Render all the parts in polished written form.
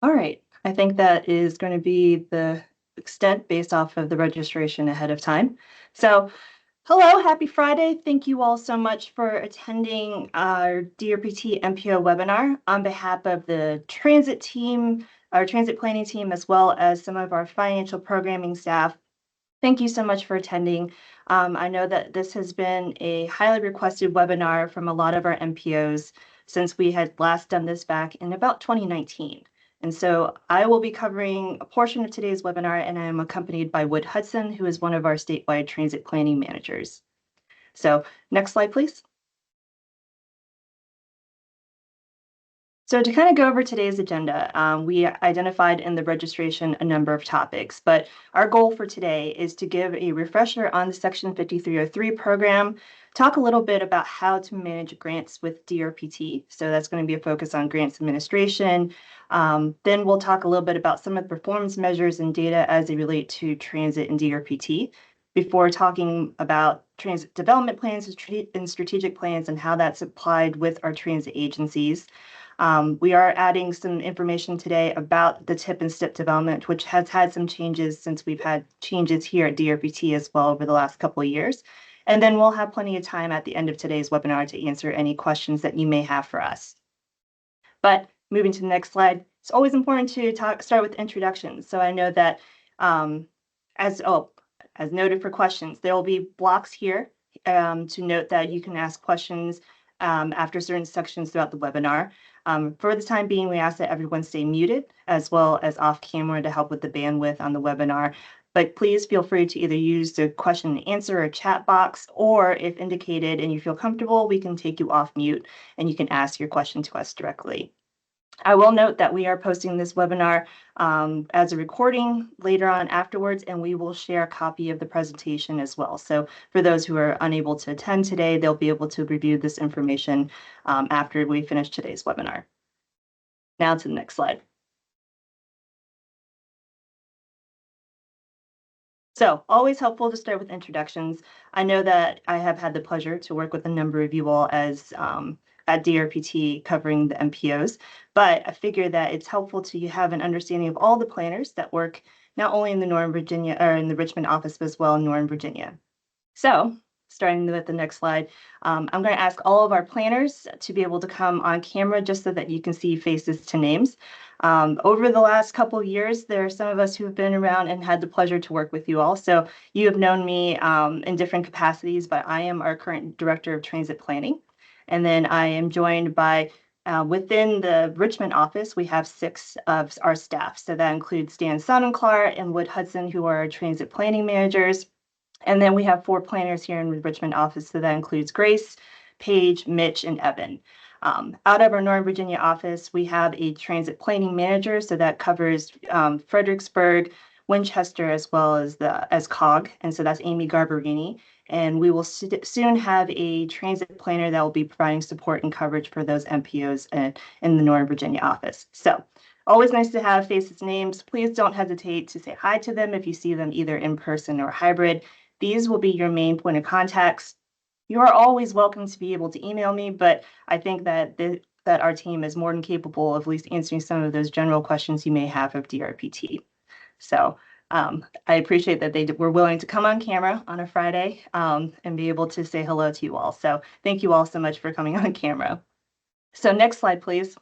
All right, I think that is going to be the extent based off of the registration ahead of time. So, hello, happy Friday. Thank you all so much for attending our DRPT MPO webinar on behalf of the transit team, our transit planning team, as well as some of our financial programming staff. Thank you so much for attending. I know that this has been a highly requested webinar from a lot of our MPOs since we had last done this back in about 2019. And so I will be covering a portion of today's webinar, and I am accompanied by Wood Hudson, who is one of our statewide transit planning managers. So next slide, please. So to kind of go over today's agenda, we identified in the registration a number of topics, but our goal for today is to give a refresher on the Section 5303 program, talk a little bit about how to manage grants with DRPT. So that's going to be a focus on grants administration. Then we'll talk a little bit about some of the performance measures and data as they relate to transit and DRPT before talking about transit development plans and strategic plans and how that's applied with our transit agencies. We are adding some information today about the TIP and STIP development, which has had some changes since we've had changes here at DRPT as well over the last couple of years. And then we'll have plenty of time at the end of today's webinar to answer any questions that you may have for us. But moving to the next slide, it's always important to start with introductions. So I know that as noted for questions, there will be blocks here to note that you can ask questions after certain sections throughout the webinar. For the time being, we ask that everyone stay muted as well as off camera to help with the bandwidth on the webinar. But please feel free to either use the question and answer or chat box, or if indicated and you feel comfortable, we can take you off mute and you can ask your question to us directly. I will note that we are posting this webinar as a recording later on afterwards, and we will share a copy of the presentation as well. So for those who are unable to attend today, they'll be able to review this information after we finish today's webinar. Now to the next slide. So always helpful to start with introductions. I know that I have had the pleasure to work with a number of you all as at DRPT covering the MPOs, but I figure that it's helpful to have an understanding of all the planners that work not only in the Northern Virginia or in the Richmond office, but as well in Northern Virginia. So starting with the next slide, I'm going to ask all of our planners to be able to come on camera just so that you can see faces to names. Over the last couple of years, there are some of us who have been around and had the pleasure to work with you all. So you have known me in different capacities, but I am our current Director of Transit Planning. And then I am joined by, within the Richmond office, we have 6 of our staff. So that includes Dan Sonnenklar and Wood Hudson, who are our transit planning managers. And then we have 4 planners here in the Richmond office. So that includes Grace, Paige, Mitch, and Evan. Out of our Northern Virginia office, we have a transit planning manager. So that covers Fredericksburg, Winchester, as well as COG. And so that's Amy Garbarini. And we will soon have a transit planner that will be providing support and coverage for those MPOs in the Northern Virginia office. So always nice to have faces, names. Please don't hesitate to say hi to them if you see them either in person or hybrid. These will be your main point of contacts. You are always welcome to be able to email me, but I think that that our team is more than capable of at least answering some of those general questions you may have of DRPT. So I appreciate that they were willing to come on camera on a Friday and be able to say hello to you all. So thank you all so much for coming on camera. So next slide, please.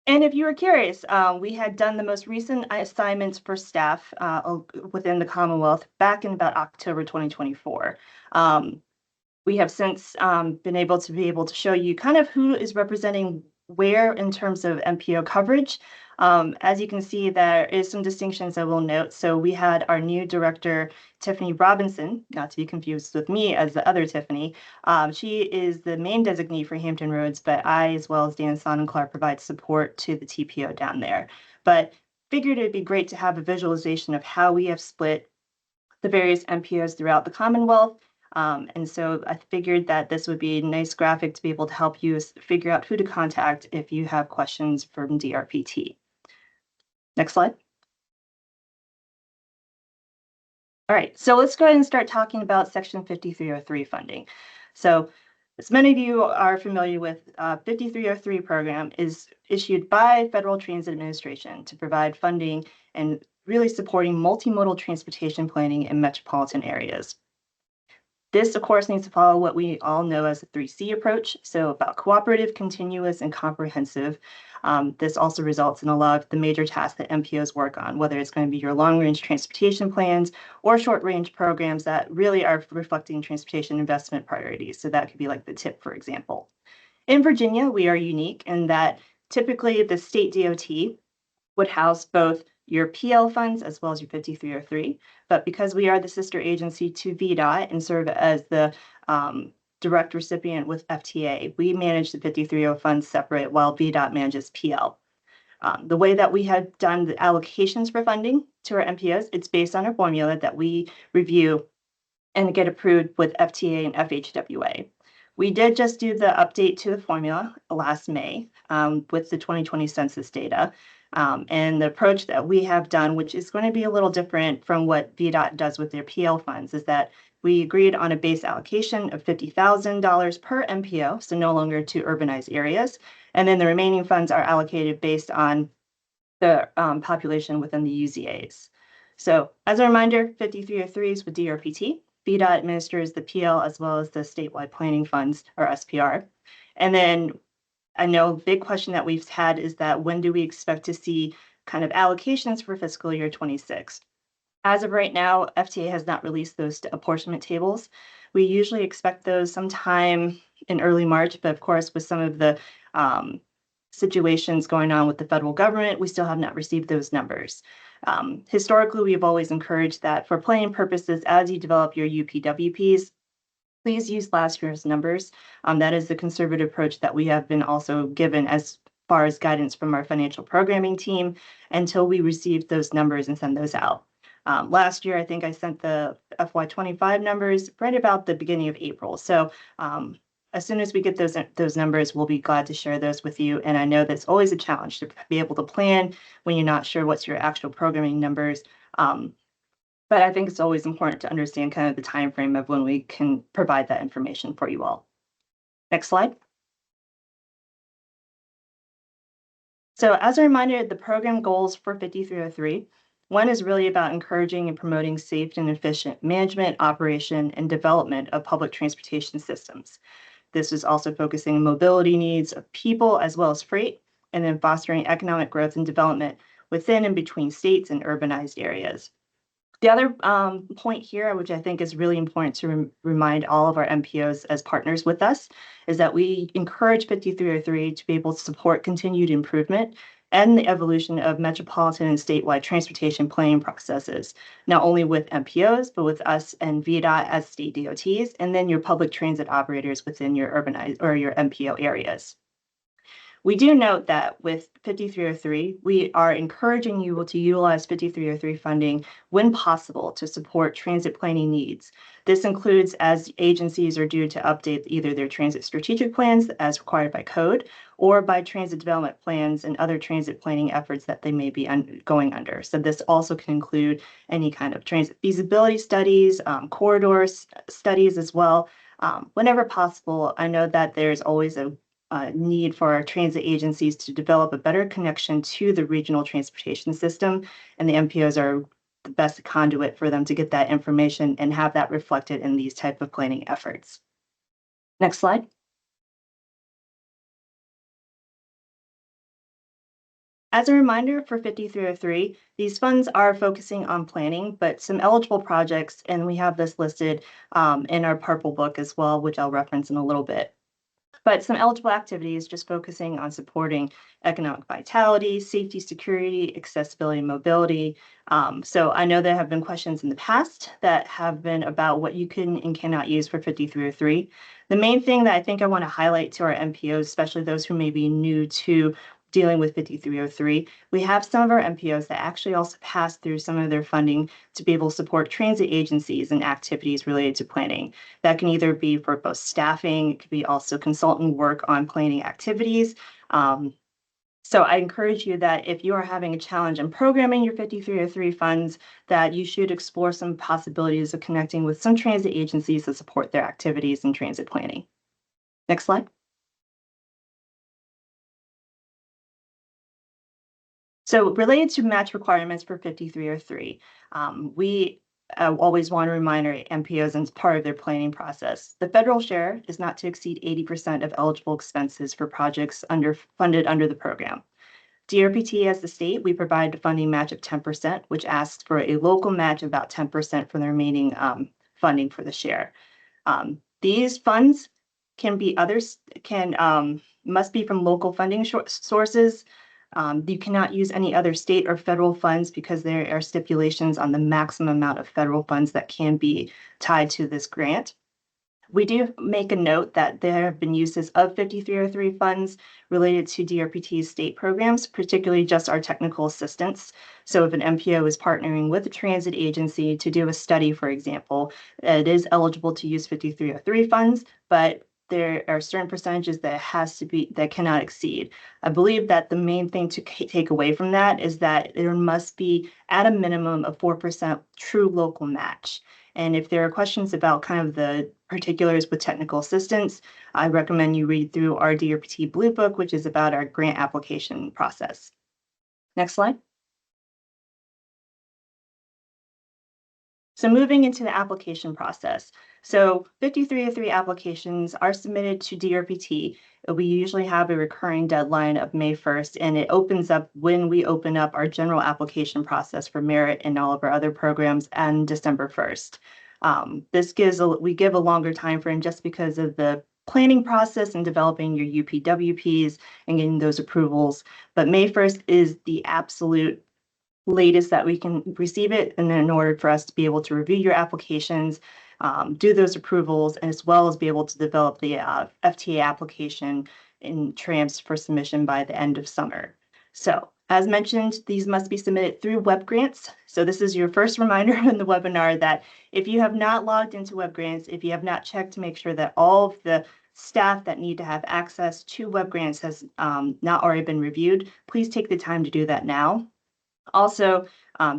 And if you were curious, we had done the most recent assignments for staff within the Commonwealth back in about October 2024. We have since been able to show you kind of who is representing where in terms of MPO coverage. As you can see, there is some distinctions I will note. So we had our new director, Tiffany Robinson, not to be confused with me as the other Tiffany. She is the main designee for Hampton Roads, but I, as well as Dan Sonnenklar, provide support to the TPO down there. But figured it'd be great to have a visualization of how we have split the various MPOs throughout the Commonwealth. And so I figured that this would be a nice graphic to be able to help you figure out who to contact if you have questions from DRPT. Next slide. All right, so let's go ahead and start talking about Section 5303 funding. So As many of you are familiar with, 5303 program is issued by Federal Transit Administration to provide funding and really supporting multimodal transportation planning in metropolitan areas. This, of course, needs to follow what we all know as the 3C approach. So, about cooperative, continuous, and comprehensive. This also results in a lot of the major tasks that MPOs work on, whether it's going to be your long range transportation plans or short range programs that really are reflecting transportation investment priorities. So, that could be like the TIP, for example. In Virginia, we are unique in that typically the state DOT would house both your PL funds as well as your 5303. But because we are the sister agency to VDOT and serve as the direct recipient with FTA, we manage the 5303 funds separate while VDOT manages PL. The way that we have done the allocations for funding to our MPOs, it's based on a formula that we review and get approved with FTA and FHWA. We did just do the update to the formula last May with the 2020 census data. And the approach that we have done, which is going to be a little different from what VDOT does with their PL funds, is that we agreed on a base allocation of $50,000 per MPO, so no longer to urbanized areas. And then the remaining funds are allocated based on the population within the UZAs. So as a reminder, 5303 is with DRPT. VDOT administers the PL as well as the statewide planning funds, or SPR. And then I know a big question that we've had is that when do we expect to see kind of allocations for fiscal year 26? As of right now, FTA has not released those apportionment tables. We usually expect those sometime in early March, but of course, with some of the situations going on with the federal government, we still have not received those numbers. Historically, we've always encouraged that for planning purposes, as you develop your UPWPs, please use last year's numbers. That is the conservative approach that we have been also given as far as guidance from our financial programming team until we receive those numbers and send those out. Last year, I think I sent the FY25 numbers right about the beginning of April. So as soon as we get those numbers, we'll be glad to share those with you. And I know that's always a challenge to be able to plan when you're not sure what's your actual programming numbers. But I think it's always important to understand kind of the time frame of when we can provide that information for you all. Next slide. So as a reminder, the program goals for 5303, one is really about encouraging and promoting safe and efficient management, operation, and development of public transportation systems. This is also focusing on mobility needs of people as well as freight, and then fostering economic growth and development within and between states and urbanized areas. The other point here, which I think is really important to remind all of our MPOs as partners with us, is that we encourage 5303 to be able to support continued improvement and the evolution of metropolitan and statewide transportation planning processes, not only with MPOs, but with us and VDOT as state DOTs, and then your public transit operators within your urbanized or your MPO areas. We do note that with 5303, we are encouraging you to utilize 5303 funding when possible to support transit planning needs. This includes as agencies are due to update either their transit strategic plans as required by code or by transit development plans and other transit planning efforts that they may be going under. So this also can include any kind of transit feasibility studies, corridor studies as well. Whenever possible, I know that there's always a need for our transit agencies to develop a better connection to the regional transportation system, and the MPOs are the best conduit for them to get that information and have that reflected in these type of planning efforts. Next slide. As a reminder for 5303, these funds are focusing on planning, but some eligible projects, and we have this listed in our purple book as well, which I'll reference in a little bit. But some eligible activities just focusing on supporting economic vitality, safety, security, accessibility, and mobility. So I know there have been questions in the past that have been about what you can and cannot use for 5303. The main thing that I think I want to highlight to our MPOs, especially those who may be new to dealing with 5303, we have some of our MPOs that actually also pass through some of their funding to be able to support transit agencies and activities related to planning. That can either be for both staffing, it could be also consultant work on planning activities. So I encourage you that if you are having a challenge in programming your 5303 funds, that you should explore some possibilities of connecting with some transit agencies to support their activities in transit planning. Next slide. So related to match requirements for 5303, we always want to remind our MPOs as part of their planning process. The federal share is not to exceed 80% of eligible expenses for projects funded under the program. DRPT as the state, we provide a funding match of 10%, which asks for a local match of about 10% for the remaining funding for the share. These funds can be others, must be from local funding sources. You cannot use any other state or federal funds because there are stipulations on the maximum amount of federal funds that can be tied to this grant. We do make a note that there have been uses of 5303 funds related to DRPT's state programs, particularly just our technical assistance. So if an MPO is partnering with a transit agency to do a study, for example, it is eligible to use 5303 funds, but there are certain percentages that cannot exceed. I believe that the main thing to take away from that is that there must be at a minimum a 4% true local match. And if there are questions about kind of the particulars with technical assistance, I recommend you read through our DRPT Blue Book, which is about our grant application process. Next slide. So moving into the application process. So 5303 applications are submitted to DRPT. We usually have a recurring deadline of May 1st, and it opens up when we open up our general application process for merit and all of our other programs on December 1st. We give a longer time frame just because of the planning process and developing your UPWPs and getting those approvals. But May 1st is the absolute latest that we can receive it, and then in order for us to be able to review your applications, do those approvals, as well as be able to develop the FTA application in TRAMPS for submission by the end of summer. So as mentioned, these must be submitted through web grants. So this is your first reminder in the webinar that if you have not logged into web grants, if you have not checked to make sure that all of the staff that need to have access to web grants has not already been reviewed, please take the time to do that now. Also,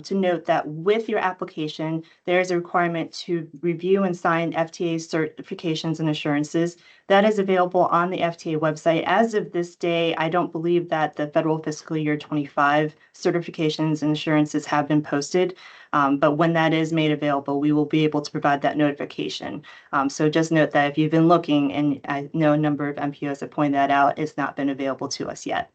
to note that with your application, there is a requirement to review and sign FTA certifications and assurances. That is available on the FTA website. As of this day, I don't believe that the federal fiscal year 25 certifications and assurances have been posted. But when that is made available, we will be able to provide that notification. So just note that if you've been looking, and I know a number of MPOs have pointed that out, it's not been available to us yet.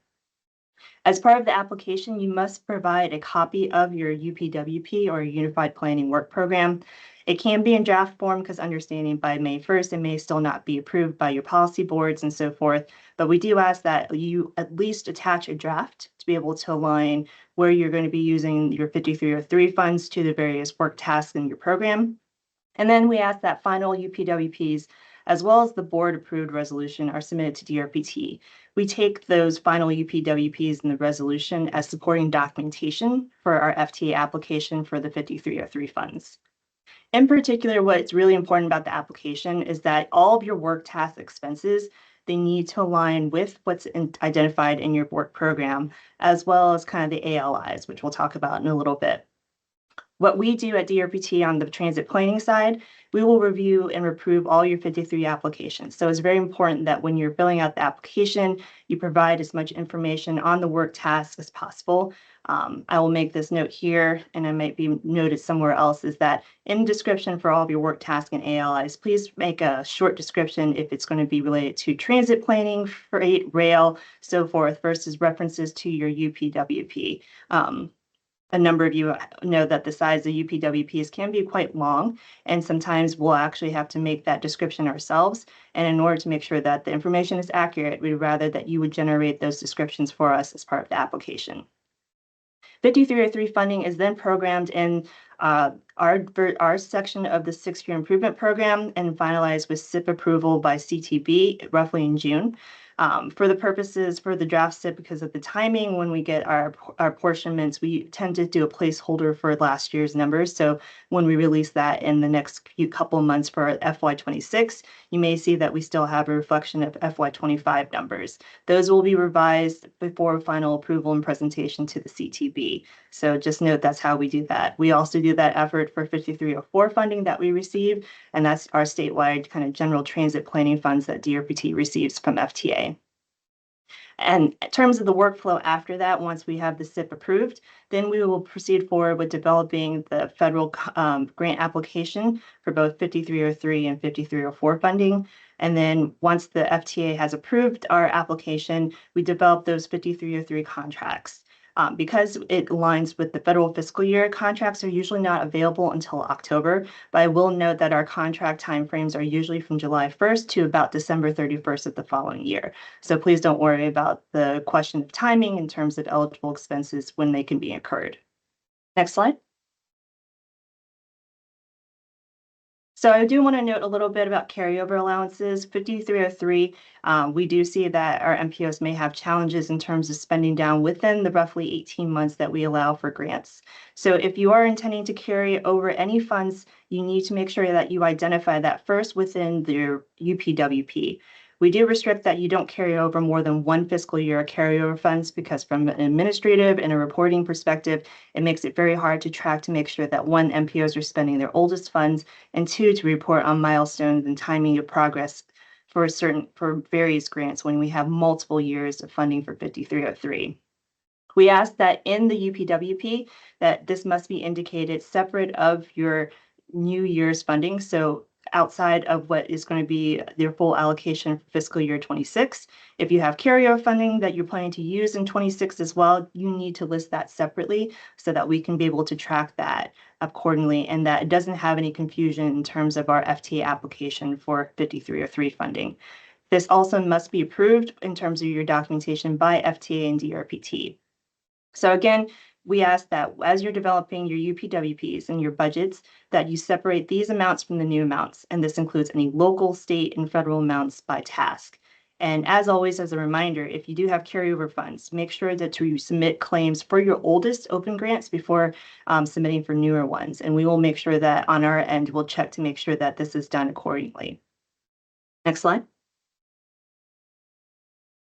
As part of the application, you must provide a copy of your UPWP or Unified Planning Work Program. It can be in draft form because understanding by May 1st, it may still not be approved by your policy boards and so forth. But we do ask that you at least attach a draft to be able to align where you're going to be using your 5303 funds to the various work tasks in your program. And then we ask that final UPWPs, as well as the board-approved resolution, are submitted to DRPT. We take those final UPWPs and the resolution as supporting documentation for our FTA application for the 5303 funds. In particular, what's really important about the application is that all of your work task expenses, they need to align with what's identified in your work program, as well as kind of the ALIs, which we'll talk about in a little bit. What we do at DRPT on the transit planning side, we will review and approve all your 53 applications. So it's very important that when you're filling out the application, you provide as much information on the work task as possible. I will make this note here, and it might be noted somewhere else, is that in the description for all of your work tasks and ALIs, please make a short description if it's going to be related to transit planning, freight, rail, so forth, versus references to your UPWP. A number of you know that the size of UPWPs can be quite long, and sometimes we'll actually have to make that description ourselves. And in order to make sure that the information is accurate, we'd rather that you would generate those descriptions for us as part of the application. 5303 funding is then programmed in our section of the 6-year improvement program and finalized with SIP approval by CTB roughly in June. For the purposes for the draft SIP, because of the timing when we get our apportionments, we tend to do a placeholder for last year's numbers. So when we release that in the next couple of months for FY26, you may see that we still have a reflection of FY25 numbers. Those will be revised before final approval and presentation to the CTB. So just note that's how we do that. We also do that effort support for 5304 funding that we receive, and that's our statewide kind of general transit planning funds that DRPT receives from FTA. And in terms of the workflow after that, once we have the SIP approved, then we will proceed forward with developing the federal grant application for both 5303 and 5304 funding. And then once the FTA has approved our application, we develop those 5303 contracts. Because it aligns with the federal fiscal year, contracts are usually not available until October, but I will note that our contract timeframes are usually from July 1st to about December 31st of the following year. So please don't worry about the question of timing in terms of eligible expenses when they can be incurred. Next slide. So I do want to note a little bit about carryover allowances. 5303, we do see that our MPOs may have challenges in terms of spending down within the roughly 18 months that we allow for grants. So if you are intending to carry over any funds, you need to make sure that you identify that first within your UPWP. We do restrict that you don't carry over more than one fiscal year of carryover funds because from an administrative and a reporting perspective, it makes it very hard to track to make sure that one, MPOs are spending their oldest funds, and two, to report on milestones and timing of progress for various grants when we have multiple years of funding for 5303. We ask that in the UPWP that this must be indicated separate of your new year's funding. So outside of what is going to be their full allocation for fiscal year 26. If you have carryover funding that you're planning to use in 26 as well, you need to list that separately so that we can be able to track that accordingly and that it doesn't have any confusion in terms of our FTA application for 5303 funding. This also must be approved in terms of your documentation by FTA and DRPT. So again, we ask that as you're developing your UPWPs and your budgets, that you separate these amounts from the new amounts. And this includes any local, state, and federal amounts by task. And as always, as a reminder, if you do have carryover funds, make sure that you submit claims for your oldest open grants before submitting for newer ones. And we will make sure that on our end, we'll check to make sure that this is done accordingly. Next slide.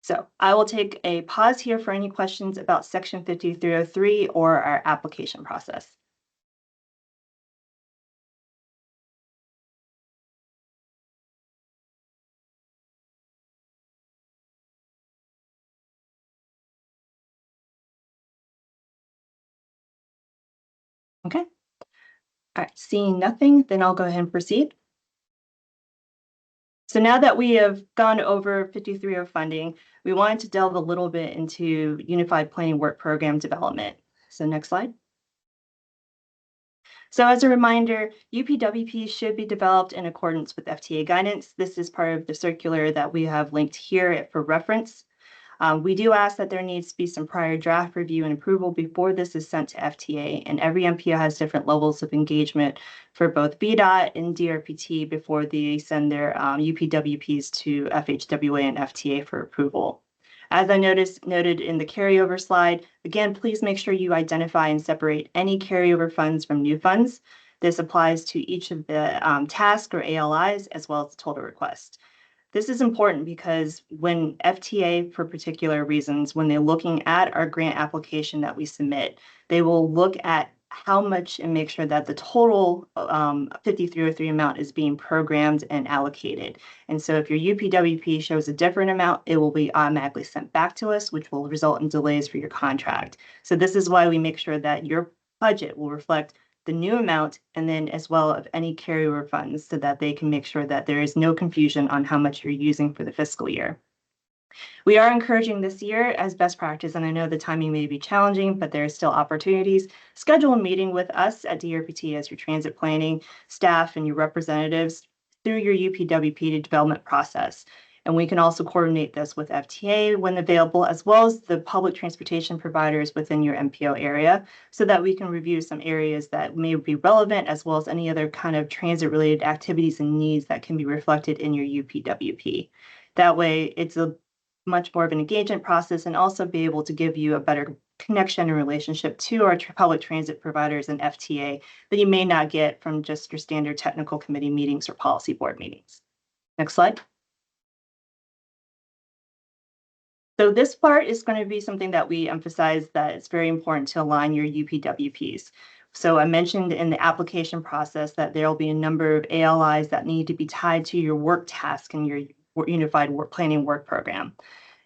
So I will take a pause here for any questions about Section 5303 or our application process. Okay. All right, seeing nothing, then I'll go ahead and proceed. So now that we have gone over 53O funding, we wanted to delve a little bit into Unified Planning Work Program development. So next slide. So as a reminder, UPWP should be developed in accordance with FTA guidance. This is part of the circular that we have linked here for reference. We do ask that there needs to be some prior draft review and approval before this is sent to FTA, and every MPO has different levels of engagement for both VDOT and DRPT before they send their UPWPs to FHWA and FTA for approval. As I noted in the carryover slide, again, please make sure you identify and separate any carryover funds from new funds. This applies to each of the task or ALIs as well as the total request. This is important because when FTA, for particular reasons, when they're looking at our grant application that we submit, they will look at how much and make sure that the total 5303 amount is being programmed and allocated. And so if your UPWP shows a different amount, it will be automatically sent back to us, which will result in delays for your contract. So this is why we make sure that your budget will reflect the new amount and then as well of any carryover funds so that they can make sure that there is no confusion on how much you're using for the fiscal year. We are encouraging this year as best practice, and I know the timing may be challenging, but there are still opportunities. Schedule a meeting with us at DRPT as your transit planning staff and your representatives through your UPWP development process. And we can also coordinate this with FTA when available, as well as the public transportation providers within your MPO area, so that we can review some areas that may be relevant, as well as any other kind of transit-related activities and needs that can be reflected in your UPWP. That way, it's a much more of an engagement process and also be able to give you a better connection and relationship to our public transit providers and FTA that you may not get from just your standard technical committee meetings or policy board meetings. Next slide. So this part is going to be something that we emphasize that it's very important to align your UPWPs. So I mentioned in the application process that there'll be a number of ALIs that need to be tied to your work task in your unified work planning work program.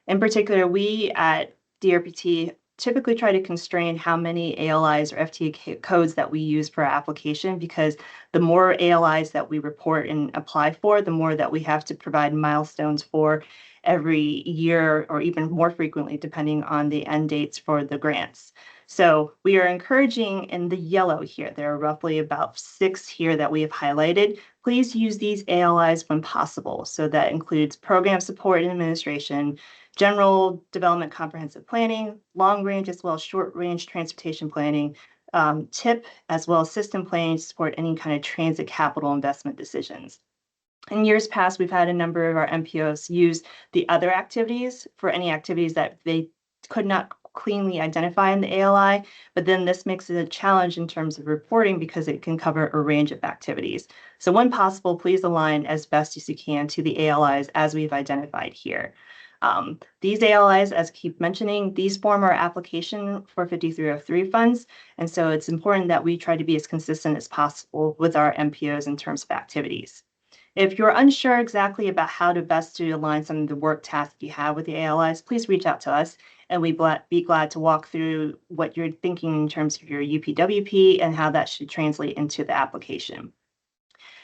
In particular, we at DRPT typically try to constrain how many ALIs or FTA codes that we use per application, because the more ALIs that we report and apply for, the more that we have to provide milestones for every year, or even more frequently, depending on the end dates for the grants. So we are encouraging in the yellow here, there are roughly about 6 here that we have highlighted. Please use these ALIs when possible. So that includes program support and administration, general development comprehensive planning, long range as well as short range transportation planning, TIP, as well as system planning to support any kind of transit capital investment decisions. In years past, we've had a number of our MPOs use the other activities for any activities that they could not cleanly identify in the ALI, but then this makes it a challenge in terms of reporting because it can cover a range of activities. So when possible, please align as best as you can to the ALIs as we've identified here. These ALIs, as I keep mentioning, these form our application for 5303 funds, and so it's important that we try to be as consistent as possible with our MPOs in terms of activities. If you're unsure exactly about how to best to align some of the work tasks you have with the ALIs, please reach out to us, and we'd be glad to walk through what you're thinking in terms of your UPWP and how that should translate into the application.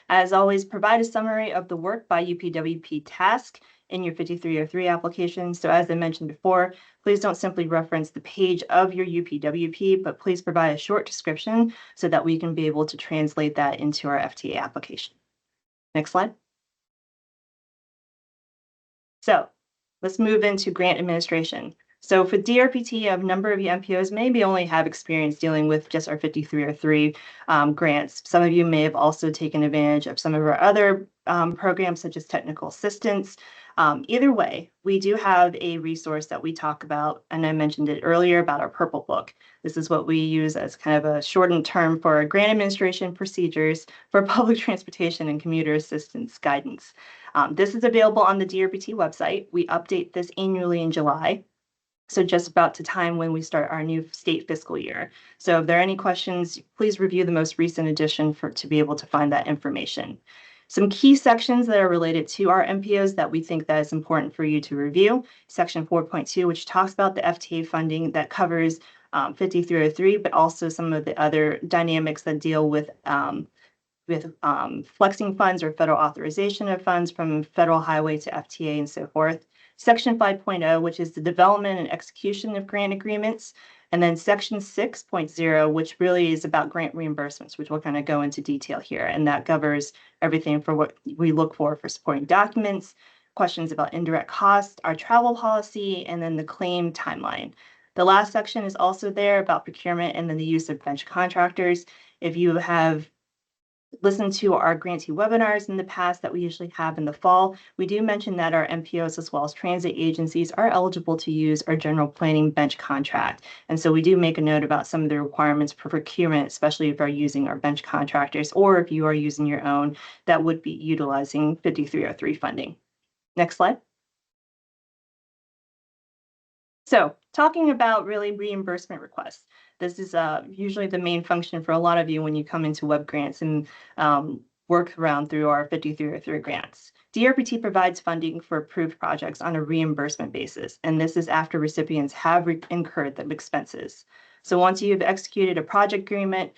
As always, provide a summary of the work by UPWP task in your 5303 application. So as I mentioned before, please don't simply reference the page of your UPWP, but please provide a short description so that we can be able to translate that into our FTA application. Next slide. So let's move into grant administration. So for DRPT, a number of you MPOs maybe only have experience dealing with just our 5303 grants. Some of you may have also taken advantage of some of our other programs, such as technical assistance. Either way, we do have a resource that we talk about, and I mentioned it earlier about our Purple Book. This is what we use as kind of a shortened term for grant administration procedures for public transportation and commuter assistance guidance. This is available on the DRPT website. We update this annually in July, so just about to time when we start our new state fiscal year. So if there are any questions, please review the most recent edition to be able to find that information. Some key sections that are related to our MPOs that we think that is important for you to review. Section 4.2, which talks about the FTA funding that covers 5303, but also some of the other dynamics that deal with flexing funds or federal authorization of funds from federal highway to FTA and so forth. Section 5.0, which is the development and execution of grant agreements. And then Section 6.0, which really is about grant reimbursements, which we'll kind of go into detail here. And that covers everything for what we look for supporting documents, questions about indirect costs, our travel policy, and then the claim timeline. The last section is also there about procurement and then the use of bench contractors. If you have listened to our grantee webinars in the past that we usually have in the fall, we do mention that our MPOs as well as transit agencies are eligible to use our general planning bench contract. And so we do make a note about some of the requirements for procurement, especially if you're using our bench contractors, or if you are using your own, that would be utilizing 5303 funding. Next slide. So talking about really reimbursement requests. This is usually the main function for a lot of you when you come into web grants and work around through our 5303 grants. DRPT provides funding for approved projects on a reimbursement basis, and this is after recipients have incurred the expenses. So once you've executed a project agreement,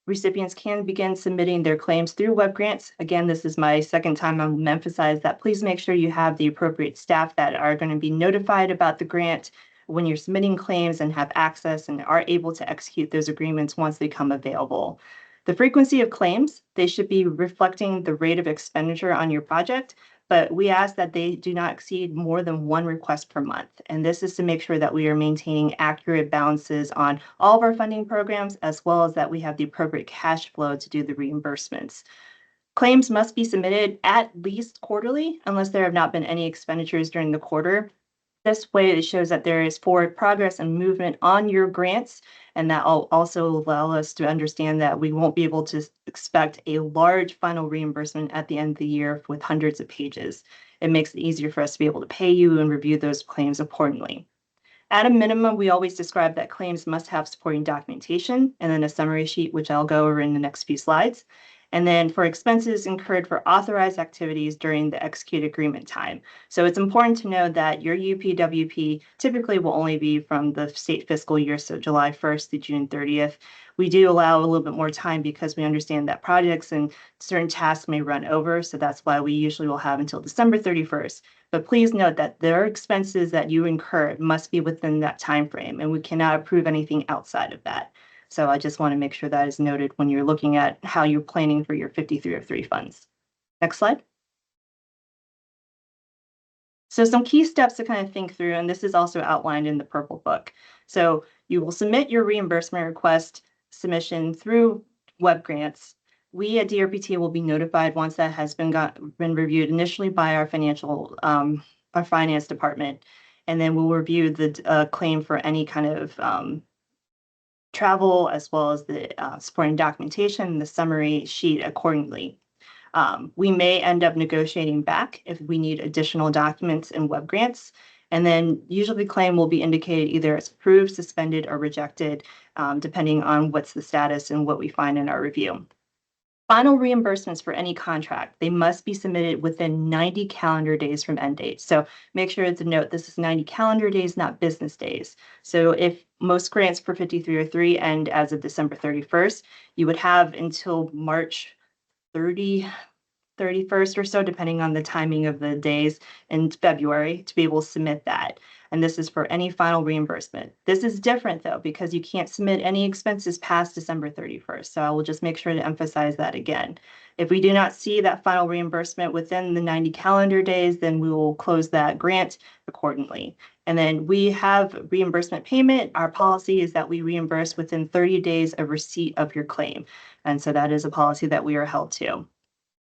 recipients can begin submitting their claims through web grants. Again, this is my second time I'm going to emphasize that please make sure you have the appropriate staff that are going to be notified about the grant when you're submitting claims and have access and are able to execute those agreements once they come available. The frequency of claims, they should be reflecting the rate of expenditure on your project, but we ask that they do not exceed more than one request per month. And this is to make sure that we are maintaining accurate balances on all of our funding programs, as well as that we have the appropriate cash flow to do the reimbursements. Claims must be submitted at least quarterly, unless there have not been any expenditures during the quarter. This way, it shows that there is forward progress and movement on your grants, and that will also allow us to understand that we won't be able to expect a large final reimbursement at the end of the year with hundreds of pages. It makes it easier for us to be able to pay you and review those claims accordingly. At a minimum, we always describe that claims must have supporting documentation and then a summary sheet, which I'll go over in the next few slides. And then for expenses incurred for authorized activities during the execute agreement time. So it's important to know that your UPWP typically will only be from the state fiscal year, so July 1st to June 30th. We do allow a little bit more time because we understand that projects and certain tasks may run over. So that's why we usually will have until December 31st. But please note that their expenses that you incur must be within that time frame, and we cannot approve anything outside of that. So I just want to make sure that is noted when you're looking at how you're planning for your 5303 funds. Next slide. So some key steps to kind of think through, and this is also outlined in the purple book. So you will submit your reimbursement request submission through web grants. We at DRPT will be notified once that has been reviewed initially by our our finance department, and then we'll review the claim for any kind of travel as well as the supporting documentation, the summary sheet accordingly. We may end up negotiating back if we need additional documents and web grants. And then usually the claim will be indicated either as approved, suspended, or rejected, depending on what's the status and what we find in our review. Final reimbursements for any contract, they must be submitted within 90 calendar days from end date. So make sure to note this is 90 calendar days, not business days. So if most grants for 5303 end as of December 31st, you would have until March 31st or so, depending on the timing of the days in February, to be able to submit that. And this is for any final reimbursement. This is different though, because you can't submit any expenses past December 31st. So I will just make sure to emphasize that again. If we do not see that final reimbursement within the 90 calendar days, then we will close that grant accordingly. And then we have reimbursement payment. Our policy is that we reimburse within 30 days of receipt of your claim. And so that is a policy that we are held to.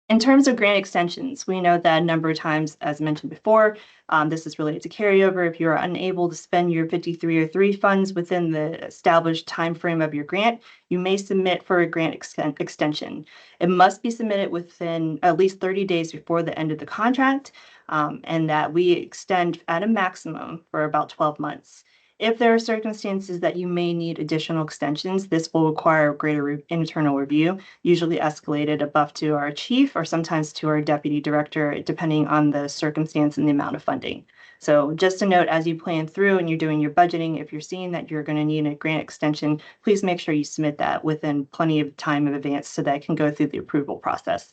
In terms of grant extensions, we know that a number of times, as mentioned before, this is related to carryover. If you are unable to spend your 5303 funds within the established timeframe of your grant, you may submit for a grant extension. It must be submitted within at least 30 days before the end of the contract, and that we extend at a maximum for about 12 months. If there are circumstances that you may need additional extensions, this will require greater internal review, usually escalated above to our chief or sometimes to our deputy director, depending on the circumstance and the amount of funding. So just a note, as you plan through and you're doing your budgeting, if you're seeing that you're going to need a grant extension, please make sure you submit that within plenty of time in advance so that it can go through the approval process.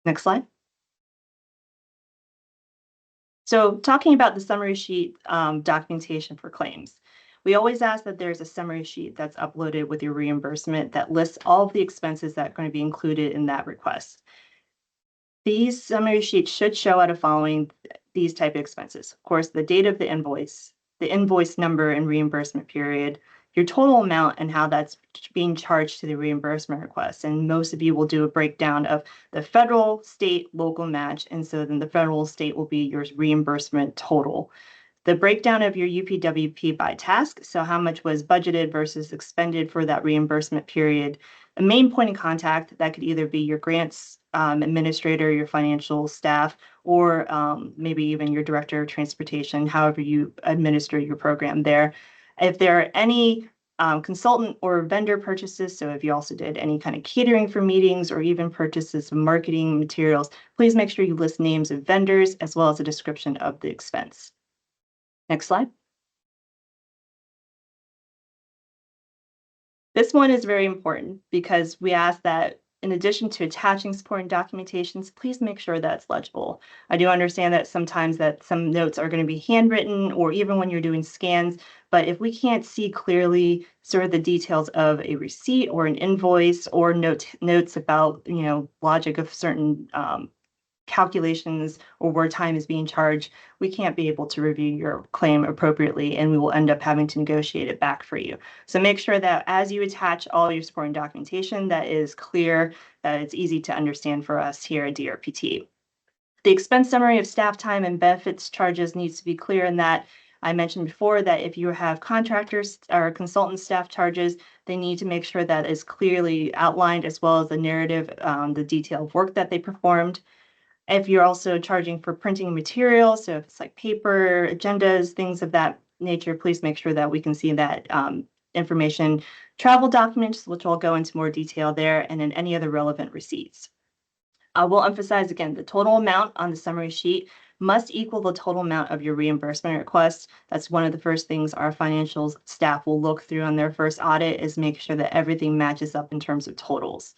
Next slide. So talking about the summary sheet documentation for claims, we always ask that there's a summary sheet that's uploaded with your reimbursement that lists all of the expenses that are going to be included in that request. These summary sheets should show out of following these type of expenses. Of course, the date of the invoice number and reimbursement period, your total amount and how that's being charged to the reimbursement request. And most of you will do a breakdown of the federal, state, local match. And so then the federal state will be your reimbursement total. The breakdown of your UPWP by task, so how much was budgeted versus expended for that reimbursement period. A main point of contact, that could either be your grants administrator, your financial staff, or maybe even your director of transportation, however you administer your program there. If there are any consultant or vendor purchases, so if you also did any kind of catering for meetings or even purchases of marketing materials, please make sure you list names of vendors as well as a description of the expense. Next slide. This one is very important because we ask that in addition to attaching supporting documentations, please make sure that it's legible. I do understand that sometimes that some notes are going to be handwritten or even when you're doing scans, but if we can't see clearly sort of the details of a receipt or an invoice or notes about, logic of certain calculations or where time is being charged, we can't be able to review your claim appropriately and we will end up having to negotiate it back for you. So make sure that as you attach all your supporting documentation, that is clear, that it's easy to understand for us here at DRPT. The expense summary of staff time and benefits charges needs to be clear in that. I mentioned before that if you have contractors or consultant staff charges, they need to make sure that is clearly outlined as well as the narrative, the detailed work that they performed. If you're also charging for printing materials, so if it's like paper, agendas, things of that nature, please make sure that we can see that information, travel documents, which I'll go into more detail there, and then any other relevant receipts. I will emphasize again, the total amount on the summary sheet must equal the total amount of your reimbursement request. That's one of the first things our financial staff will look through on their first audit, is make sure that everything matches up in terms of totals.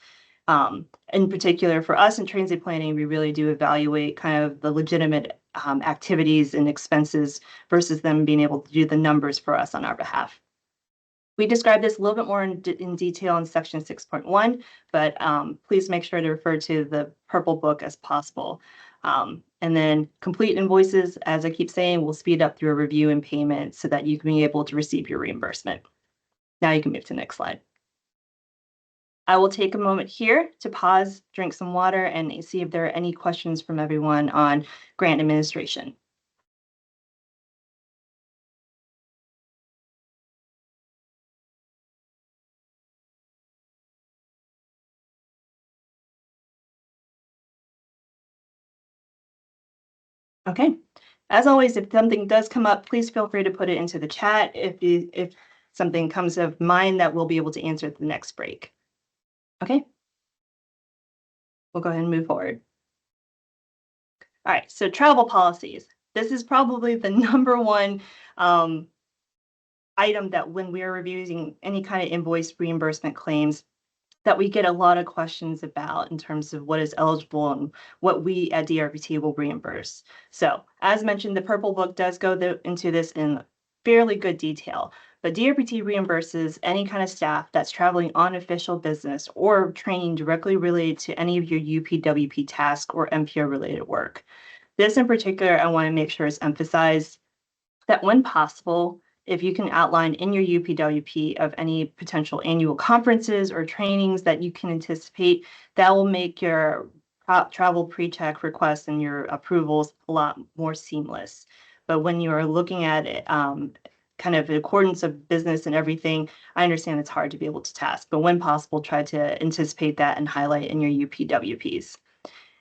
In particular, for us in transit planning, we really do evaluate kind of the legitimate activities and expenses versus them being able to do the numbers for us on our behalf. We describe this a little bit more in detail in section 6.1, but please make sure to refer to the purple book as possible. And then complete invoices, as I keep saying, will speed up your review and payment so that you can be able to receive your reimbursement. Now you can move to the next slide. I will take a moment here to pause, drink some water, and see if there are any questions from everyone on grant administration. Okay. As always, if something does come up, please feel free to put it into the chat. If something comes of mind that we'll be able to answer at the next break. Okay. We'll go ahead and move forward. All right. So travel policies. This is probably the number one item that when we are reviewing any kind of invoice reimbursement claims, that we get a lot of questions about in terms of what is eligible and what we at DRPT will reimburse. So as mentioned, the purple book does go into this in fairly good detail, but DRPT reimburses any kind of staff that's traveling on official business or training directly related to any of your UPWP task or MPO related work. This in particular, I want to make sure is emphasized that when possible, if you can outline in your UPWP of any potential annual conferences or trainings that you can anticipate, that will make your travel pre-check requests and your approvals a lot more seamless. But when you are looking at it, kind of in accordance of business and everything, I understand it's hard to be able to task, but when possible, try to anticipate that and highlight in your UPWPs.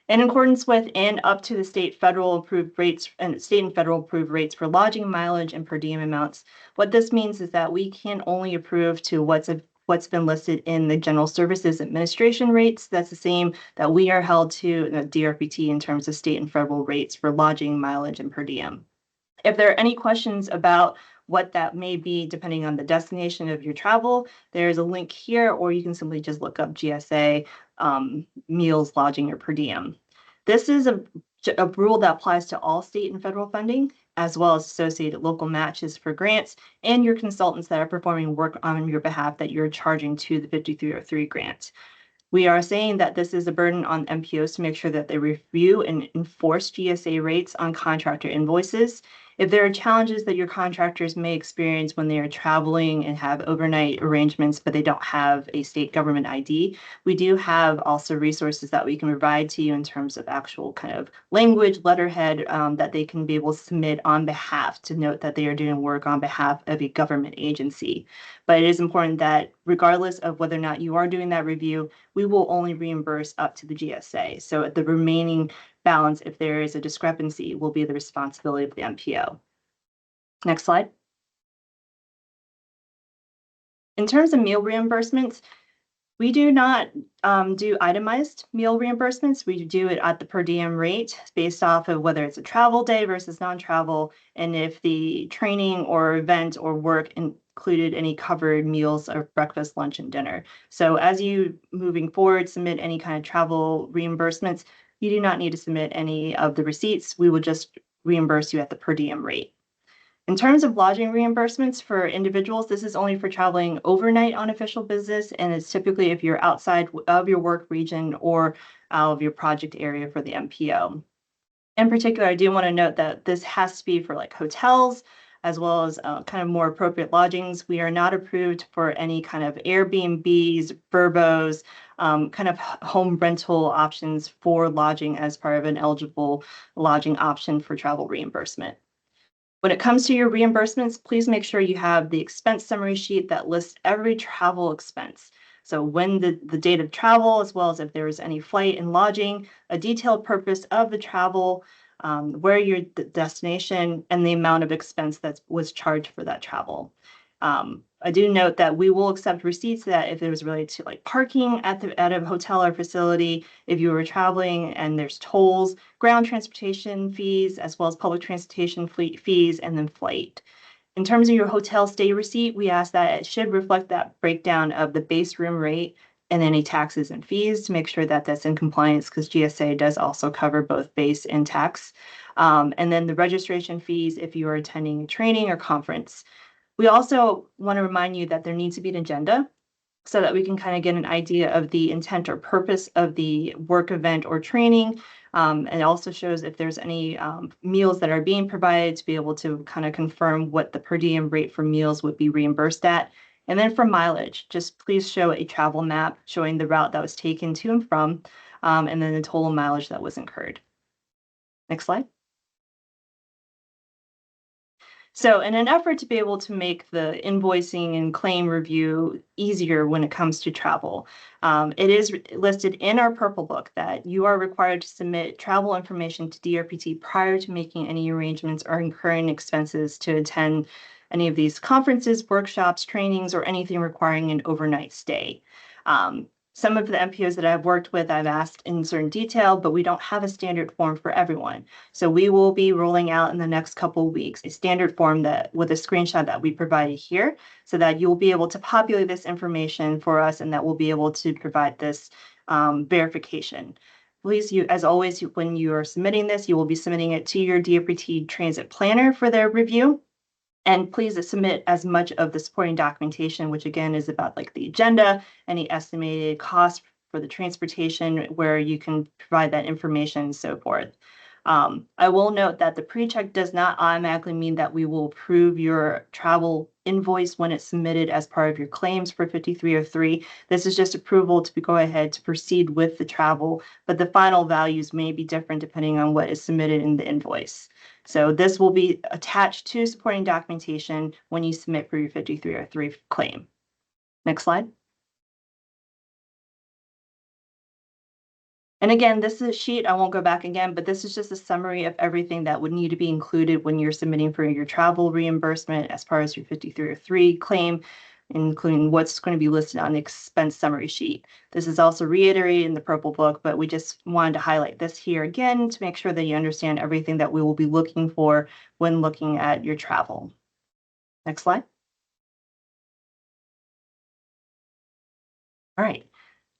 In accordance with and up to the state federal approved rates and state and federal approved rates for lodging, mileage, and per diem amounts. What this means is that we can only approve to what's been listed in the General Services Administration rates. That's the same that we are held to DRPT in terms of state and federal rates for lodging, mileage, and per diem. If there are any questions about what that may be, depending on the destination of your travel, there's a link here, or you can simply just look up GSA, meals, lodging, or per diem. This is a rule that applies to all state and federal funding, as well as associated local matches for grants and your consultants that are performing work on your behalf that you're charging to the 5303 grant. We are saying that this is a burden on MPOs to make sure that they review and enforce GSA rates on contractor invoices. If there are challenges that your contractors may experience when they are traveling and have overnight arrangements, but they don't have a state government ID, we do have also resources that we can provide to you in terms of actual kind of language, letterhead that they can be able to submit on behalf to note that they are doing work on behalf of a government agency. But it is important that regardless of whether or not you are doing that review, we will only reimburse up to the GSA. So the remaining balance, if there is a discrepancy, will be the responsibility of the MPO. Next slide. In terms of meal reimbursements, we do not do itemized meal reimbursements. We do it at the per diem rate based off of whether it's a travel day versus non-travel, and if the training or event or work included any covered meals or breakfast, lunch, and dinner. So as you moving forward submit any kind of travel reimbursements, you do not need to submit any of the receipts. We will just reimburse you at the per diem rate. In terms of lodging reimbursements for individuals, this is only for traveling overnight on official business, and it's typically if you're outside of your work region or out of your project area for the MPO. In particular, I do want to note that this has to be for like hotels, as well as kind of more appropriate lodgings. We are not approved for any kind of Airbnbs, Vurbos, kind of home rental options for lodging as part of an eligible lodging option for travel reimbursement. When it comes to your reimbursements, please make sure you have the expense summary sheet that lists every travel expense. So when the date of travel, as well as if there is any flight and lodging, a detailed purpose of the travel, where your destination, and the amount of expense that was charged for that travel. I do note that we will accept receipts that if it was related to like parking at a hotel or facility, if you were traveling and there's tolls, ground transportation fees, as well as public transportation fleet fees, and then flight. In terms of your hotel stay receipt, we ask that it should reflect that breakdown of the base room rate and any taxes and fees to make sure that that's in compliance, because GSA does also cover both base and tax. And then the registration fees if you are attending a training or conference. We also want to remind you that there needs to be an agenda so that we can kind of get an idea of the intent or purpose of the work event or training. And it also shows if there's any meals that are being provided to be able to kind of confirm what the per diem rate for meals would be reimbursed at. And then for mileage, just please show a travel map showing the route that was taken to and from, and then the total mileage that was incurred. Next slide. So in an effort to be able to make the invoicing and claim review easier when it comes to travel, it is listed in our Purple Book that you are required to submit travel information to DRPT prior to making any arrangements or incurring expenses to attend any of these conferences, workshops, trainings, or anything requiring an overnight stay. Some of the MPOs that I've worked with, I've asked in certain detail, but we don't have a standard form for everyone. So we will be rolling out in the next couple of weeks a standard form that with a screenshot that we provided here, so that you'll be able to populate this information for us, and that we'll be able to provide this verification. Please, as always, when you are submitting this, you will be submitting it to your DRPT transit planner for their review. And please submit as much of the supporting documentation, which again is about like the agenda, any estimated cost for the transportation, where you can provide that information and so forth. I will note that the pre-check does not automatically mean that we will approve your travel invoice when it's submitted as part of your claims for 5303. This is just approval to go ahead to proceed with the travel, but the final values may be different depending on what is submitted in the invoice. So this will be attached to supporting documentation when you submit for your 5303 claim. Next slide. And again, this is a sheet, I won't go back again, but this is just a summary of everything that would need to be included when you're submitting for your travel reimbursement as far as your 5303 claim, including what's going to be listed on the expense summary sheet. This is also reiterated in the Purple Book, but we just wanted to highlight this here again to make sure that you understand everything that we will be looking for when looking at your travel. Next slide. All right.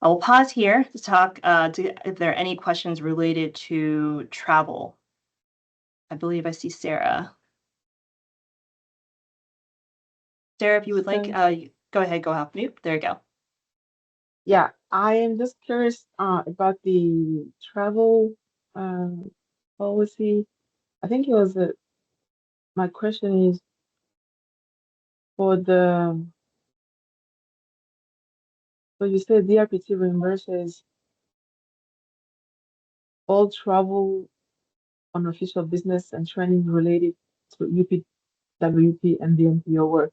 I will pause here to talk if there are any questions related to travel. I believe I see Sarah. Sarah, if you would like, go ahead, go off mute. There you go. Yeah, I am just curious about the travel policy. I think it was my question is for the so you said DRPT reimburses all travel on official business and training related to UPWP and the MPO work.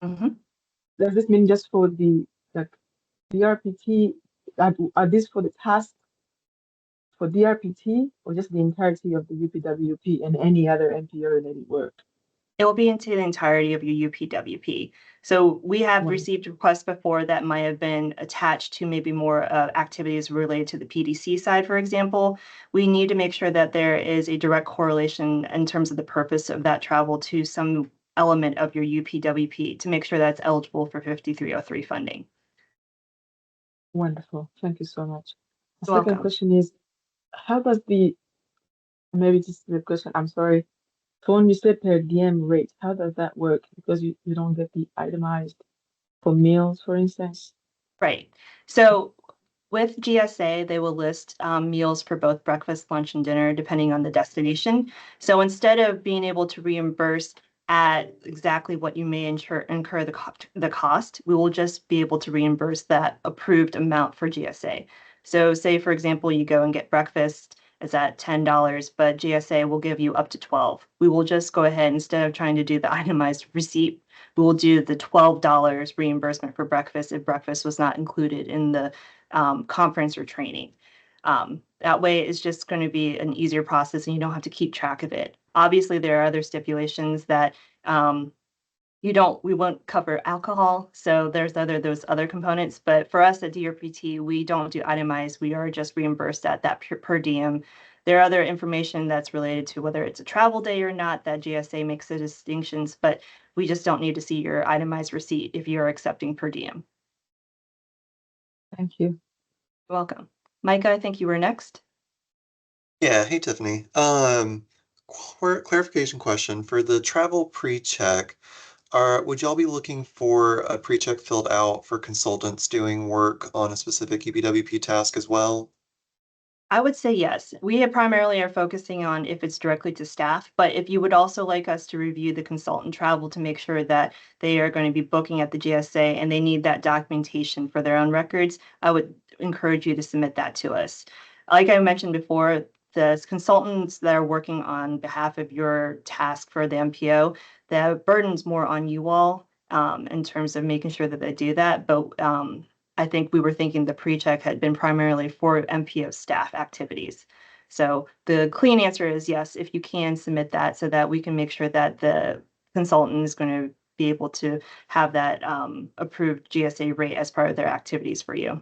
Mhm. Does this mean just for the like DRPT? Are these for the task for DRPT or just the entirety of the UPWP and any other MPO related work? It will be into the entirety of your UPWP. So we have One, received requests before that might have been attached to maybe more activities related to the PDC side, for example. We need to make sure that there is a direct correlation in terms of the purpose of that travel to some element of your UPWP to make sure that's eligible for 5303 funding. wonderful. Thank you so much. The You're second welcome. question is, how does maybe this is the question, I'm sorry. So when you say per diem rate, how does that work? Because you don't get the itemized for meals, for instance. Right. So with GSA, they will list meals for both breakfast, lunch, and dinner, depending on the destination. So instead of being able to reimburse at exactly what you may incur the cost, we will just be able to reimburse that approved amount for GSA. So say, for example, you go and get breakfast, it's at $10, but GSA will give you up to 12. We will just go ahead, instead of trying to do the itemized receipt, we will do the $12 reimbursement for breakfast if breakfast was not included in the conference or training. That way it's just going to be an easier process and you don't have to keep track of it. Obviously, there are other stipulations that we won't cover alcohol. So there's those other components. But for us at DRPT, we don't do itemized. We are just reimbursed at that per diem. There are other information that's related to whether it's a travel day or not that GSA makes the distinctions, but we just don't need to see your itemized receipt if you're accepting per diem. Thank you. You're welcome. Micah, I think you were next. Yeah, hey Tiffany. Clarification question for the travel pre-check. Would y'all be looking for a pre-check filled out for consultants doing work on a specific UPWP task as well? I would say yes. We primarily are focusing on if it's directly to staff, but if you would also like us to review the consultant travel to make sure that they are going to be booking at the GSA and they need that documentation for their own records, I would encourage you to submit that to us. Like I mentioned before, the consultants that are working on behalf of your task for the MPO, the burden's more on you all in terms of making sure that they do that. But I think we were thinking the pre-check had been primarily for MPO staff activities. So the clean answer is yes, if you can submit that so that we can make sure that the consultant is going to be able to have that approved GSA rate as part of their activities for you.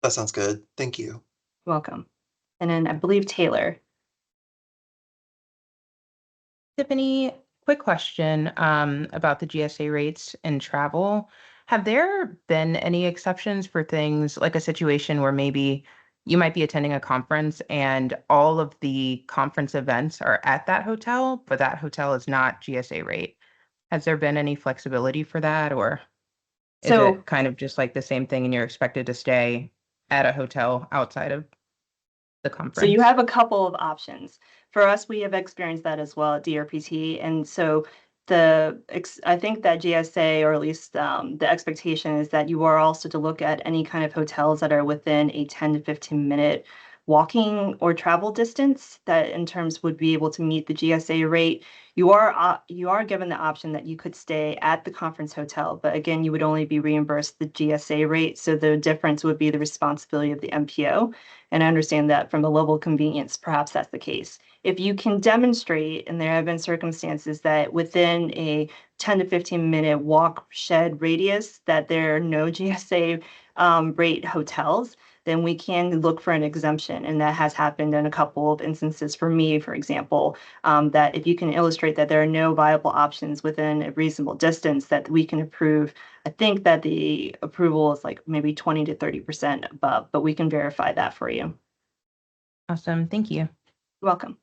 That sounds good. Thank you. Welcome. And then I believe Taylor. Tiffany, quick question about the GSA rates and travel. Have there been any exceptions for things like a situation where maybe you might be attending a conference and all of the conference events are at that hotel, but that hotel is not GSA rate? Has there been any flexibility for that, or is So it kind of just like the same thing and you're expected to stay at a hotel outside of the So you conference? have a couple of options. For us, we have experienced that as well at DRPT. And so I think that GSA, or at least the expectation is that you are also to look at any kind of hotels that are within a 10 to 15-minute walking or travel distance that in terms would be able to meet the GSA rate. You are given the option that you could stay at the conference hotel, but again, you would only be reimbursed the GSA rate. So the difference would be the responsibility of the MPO. And I understand that from a level of convenience, perhaps that's the case. If you can demonstrate, and there have been circumstances that within a 10 to 15-minute walk shed radius that there are no GSA rate hotels, then we can look for an exemption. And that has happened in a couple of instances for me, for example, that if you can illustrate that there are no viable options within a reasonable distance that we can approve. I think that the approval is like maybe 20 to 30% above, but we can verify that for you. Awesome. Thank you. You're welcome.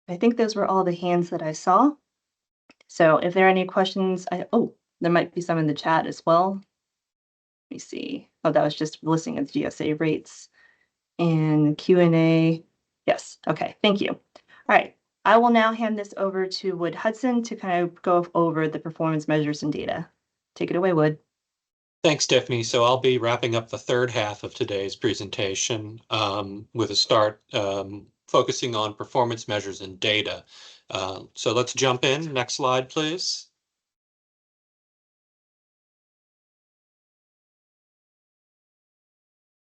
I think those were all the hands that I saw. So if there are any questions, there might be some in the chat as well. Let me see. Oh, that was just listing of GSA rates and Q&A. Yes. Okay. Thank you. All right. I will now hand this over to Wood Hudson to kind of go over the performance measures and data. Take it away, Wood. Thanks, Tiffany. So I'll be wrapping up the third half of today's presentation with a start focusing on performance measures and data. So let's jump in. Next slide, please.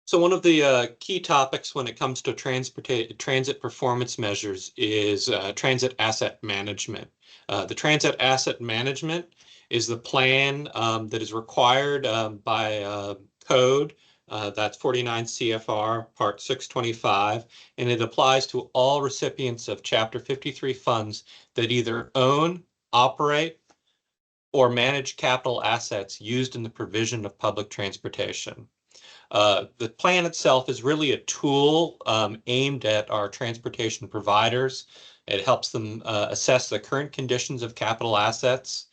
So one of the key topics when it comes to transit performance measures is transit asset management. The transit asset management is the plan that is required by code. That's 49 CFR Part 625, and it applies to all recipients of Chapter 53 funds that either own, operate, or manage capital assets used in the provision of public transportation. The plan itself is really a tool aimed at our transportation providers. It helps them assess the current conditions of capital assets,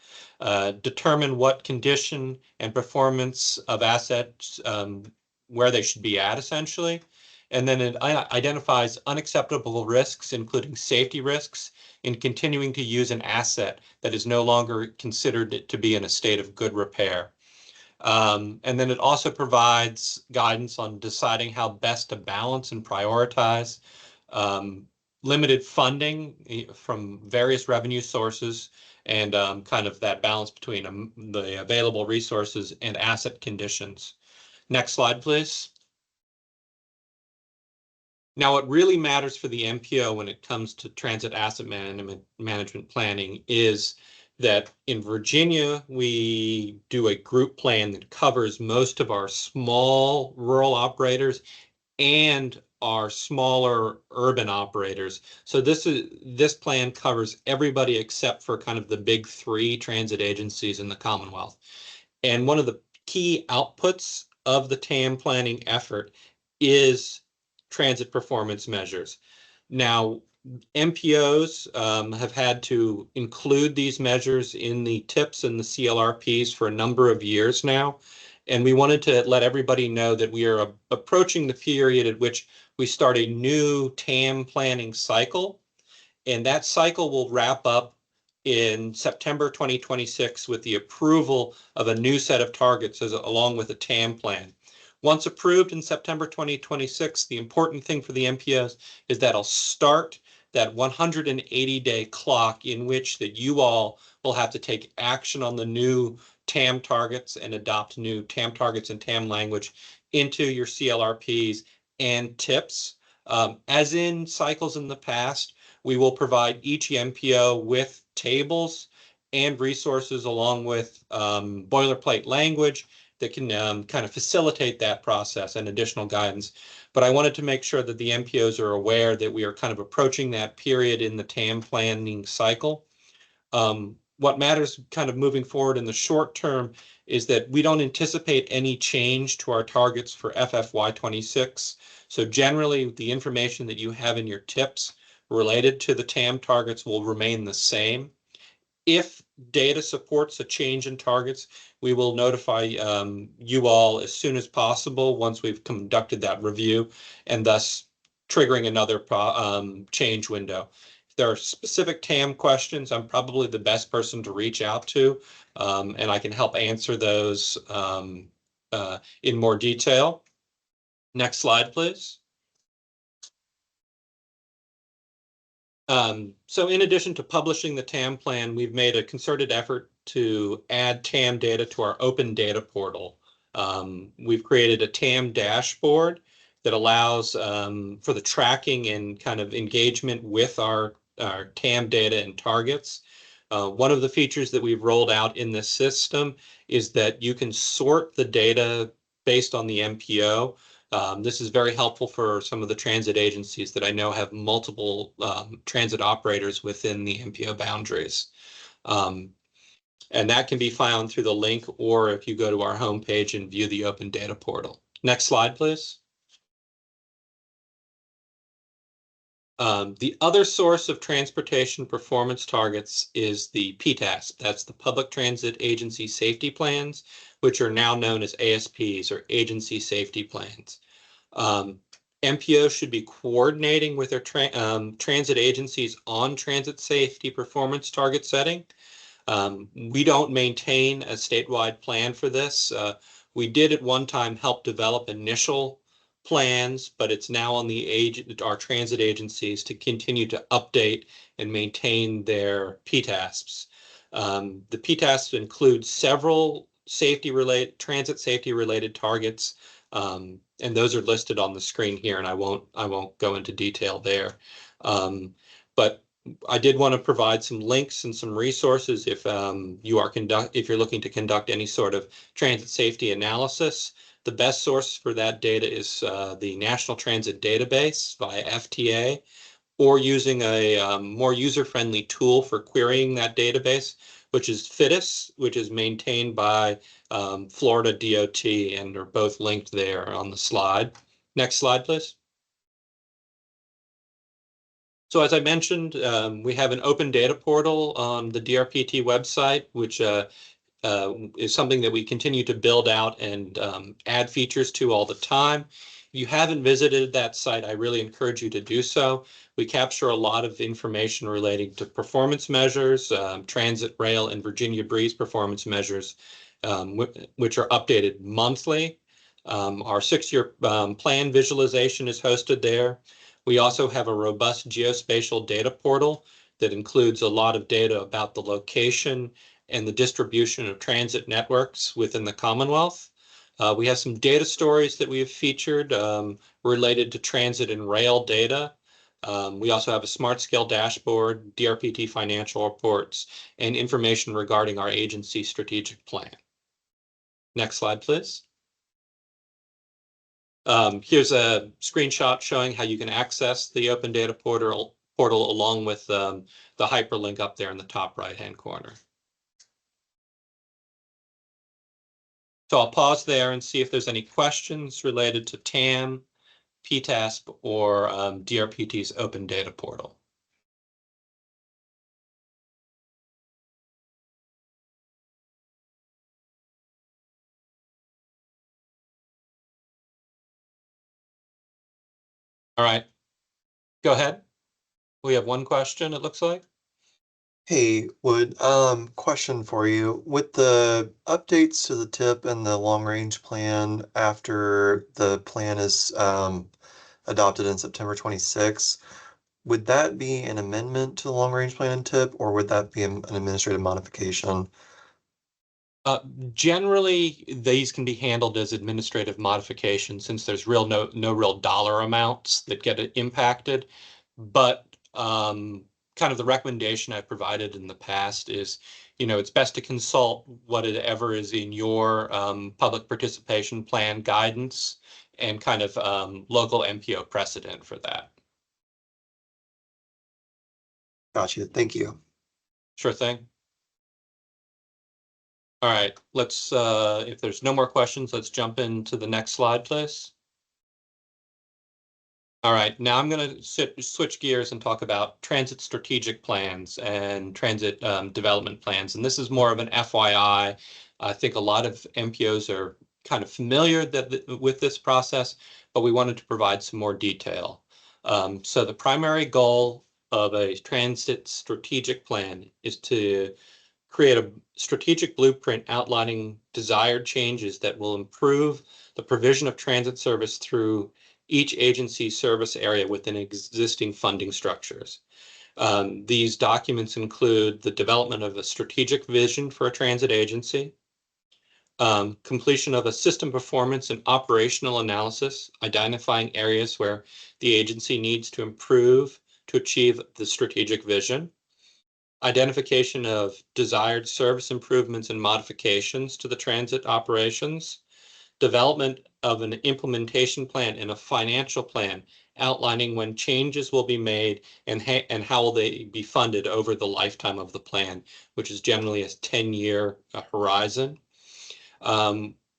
determine what condition and performance of assets, where they should be at, essentially. And then it identifies unacceptable risks, including safety risks, in continuing to use an asset that is no longer considered to be in a state of good repair. And then it also provides guidance on deciding how best to balance and prioritize limited funding from various revenue sources and kind of that balance between the available resources and asset conditions. Next slide, please. Now, what really matters for the MPO when it comes to transit asset management planning is that in Virginia, we do a group plan that covers most of our small rural operators and our smaller urban operators. So this plan covers everybody except for kind of the big three transit agencies in the Commonwealth. And one of the key outputs of the TAM planning effort is transit performance measures. Now, MPOs have had to include these measures in the TIPs and the CLRPs for a number of years now. And we wanted to let everybody know that we are approaching the period at which we start a new TAM planning cycle. And that cycle will wrap up in September 2026 with the approval of a new set of targets along with a TAM plan. Once approved in September 2026, the important thing for the MPOs is that it'll start that 180-day clock in which that you all will have to take action on the new TAM targets and adopt new TAM targets and TAM language into your CLRPs and TIPs. As in cycles in the past, we will provide each MPO with tables and resources along with boilerplate language that can kind of facilitate that process and additional guidance. But I wanted to make sure that the MPOs are aware that we are kind of approaching that period in the TAM planning cycle. What matters kind of moving forward in the short term is that we don't anticipate any change to our targets for FFY26. So generally, the information that you have in your TIPs related to the TAM targets will remain the same. If data supports a change in targets, we will notify you all as soon as possible once we've conducted that review and thus triggering another change window. If there are specific TAM questions, I'm probably the best person to reach out to, and I can help answer those in more detail. Next slide, please. So in addition to publishing the TAM plan, we've made a concerted effort to add TAM data to our open data portal. We've created a TAM dashboard that allows for the tracking and kind of engagement with our TAM data and targets. One of the features that we've rolled out in this system is that you can sort the data based on the MPO. This is very helpful for some of the transit agencies that I know have multiple transit operators within the MPO boundaries. And that can be found through the link, or if you go to our homepage and view the open data portal. Next slide, please. The other source of transportation performance targets is the PTASP. That's the Public Transit Agency Safety Plans, which are now known as ASPs, or Agency Safety Plans. MPO should be coordinating with their transit agencies on transit safety performance target setting. We don't maintain a statewide plan for this. We did at one time help develop initial plans, but it's now on our transit agencies to continue to update and maintain their PTASPs. The PTASPs include several transit safety related targets, and those are listed on the screen here, and I won't go into detail there. But I did want to provide some links and some resources if you're looking to conduct any sort of transit safety analysis. The best source for that data is the National Transit Database via FTA, or using a more user-friendly tool for querying that database, which is FITIS, which is maintained by Florida DOT, and are both linked there on the slide. Next slide, please. So as I mentioned, we have an open data portal on the DRPT website, which is something that we continue to build out and add features to all the time. If you haven't visited that site, I really encourage you to do so. We capture a lot of information relating to performance measures, transit, rail, and Virginia Breeze performance measures, which are updated monthly. Our 6-year plan visualization is hosted there. We also have a robust geospatial data portal that includes a lot of data about the location and the distribution of transit networks within the Commonwealth. We have some data stories that we have featured related to transit and rail data. We also have a smart scale dashboard, DRPT financial reports, and information regarding our agency strategic plan. Next slide, please. Here's a screenshot showing how you can access the Open Data Portal along with the hyperlink up there in the top right-hand corner. So I'll pause there and see if there's any questions related to TAM, PTASP, or DRPT's Open Data Portal. All right, go ahead. We have one question, it looks like. Hey, Wood, question for you. With the updates to the TIP and the long-range plan after the plan is adopted in September 26, would that be an amendment to the long-range plan and TIP, or would that be an administrative modification? Generally, these can be handled as administrative modifications since there's no real dollar amounts that get impacted. But kind of the recommendation I've provided in the past is, it's best to consult whatever is in your public participation plan guidance and kind of local MPO precedent for that. Gotcha. Thank you. Sure thing. All right, let's, if there's no more questions, let's jump into the next slide, please. All right, now I'm going to switch gears and talk about transit strategic plans and transit development plans. And this is more of an FYI. I think a lot of MPOs are kind of familiar with this process, but we wanted to provide some more detail. So the primary goal of a transit strategic plan is to create a strategic blueprint outlining desired changes that will improve the provision of transit service through each agency's service area within existing funding structures. These documents include the development of a strategic vision for a transit agency, completion of a system performance and operational analysis, identifying areas where the agency needs to improve to achieve the strategic vision, identification of desired service improvements and modifications to the transit operations, development of an implementation plan and a financial plan outlining when changes will be made and how will they be funded over the lifetime of the plan, which is generally a 10-year horizon.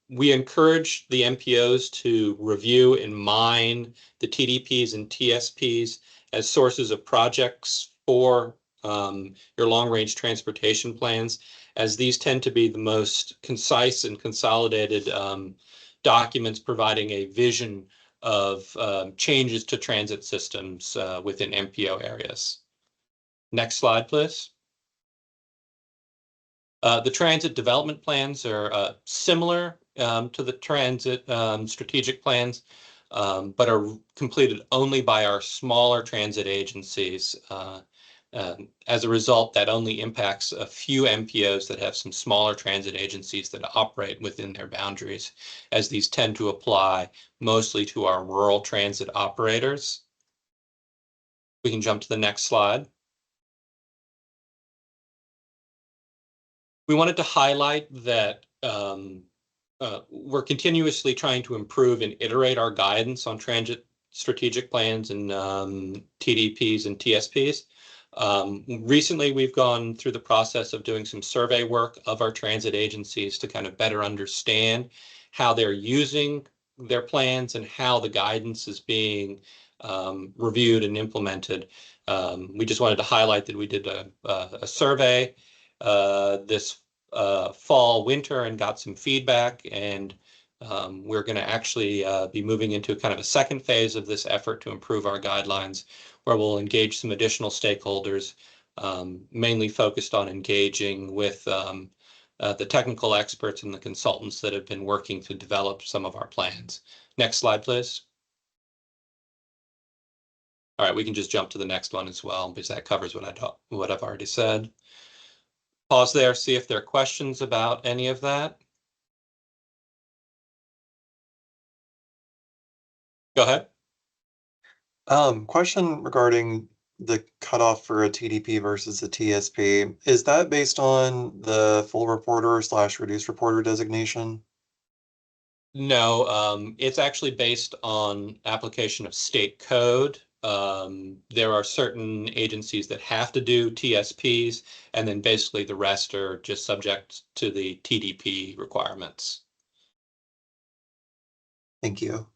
We encourage the MPOs to review and mine the TDPs and TSPs as sources of projects for your long-range transportation plans, as these tend to be the most concise and consolidated documents providing a vision of changes to transit systems within MPO areas. Next slide, please. The transit development plans are similar to the transit strategic plans, but are completed only by our smaller transit agencies. As a result, that only impacts a few MPOs that have some smaller transit agencies that operate within their boundaries, as these tend to apply mostly to our rural transit operators. We can jump to the next slide. We wanted to highlight that we're continuously trying to improve and iterate our guidance on transit strategic plans and TDPs and TSPs. Recently, we've gone through the process of doing some survey work of our transit agencies to kind of better understand how they're using their plans and how the guidance is being reviewed and implemented. We just wanted to highlight that we did a survey this fall, winter, and got some feedback, and we're going to actually be moving into kind of a second phase of this effort to improve our guidelines, where we'll engage some additional stakeholders, mainly focused on engaging with the technical experts and the consultants that have been working to develop some of our plans. Next slide, please. All right, we can just jump to the next one as well, because that covers what I've already said. Pause there, see if there are questions about any of that. Go ahead. Question regarding the cutoff for a TDP versus a TSP. Is that based on the full reporter / reduced reporter designation? No, it's actually based on application of state code. There are certain agencies that have to do TSPs, and then basically the rest are just subject to the TDP requirements. Thank you.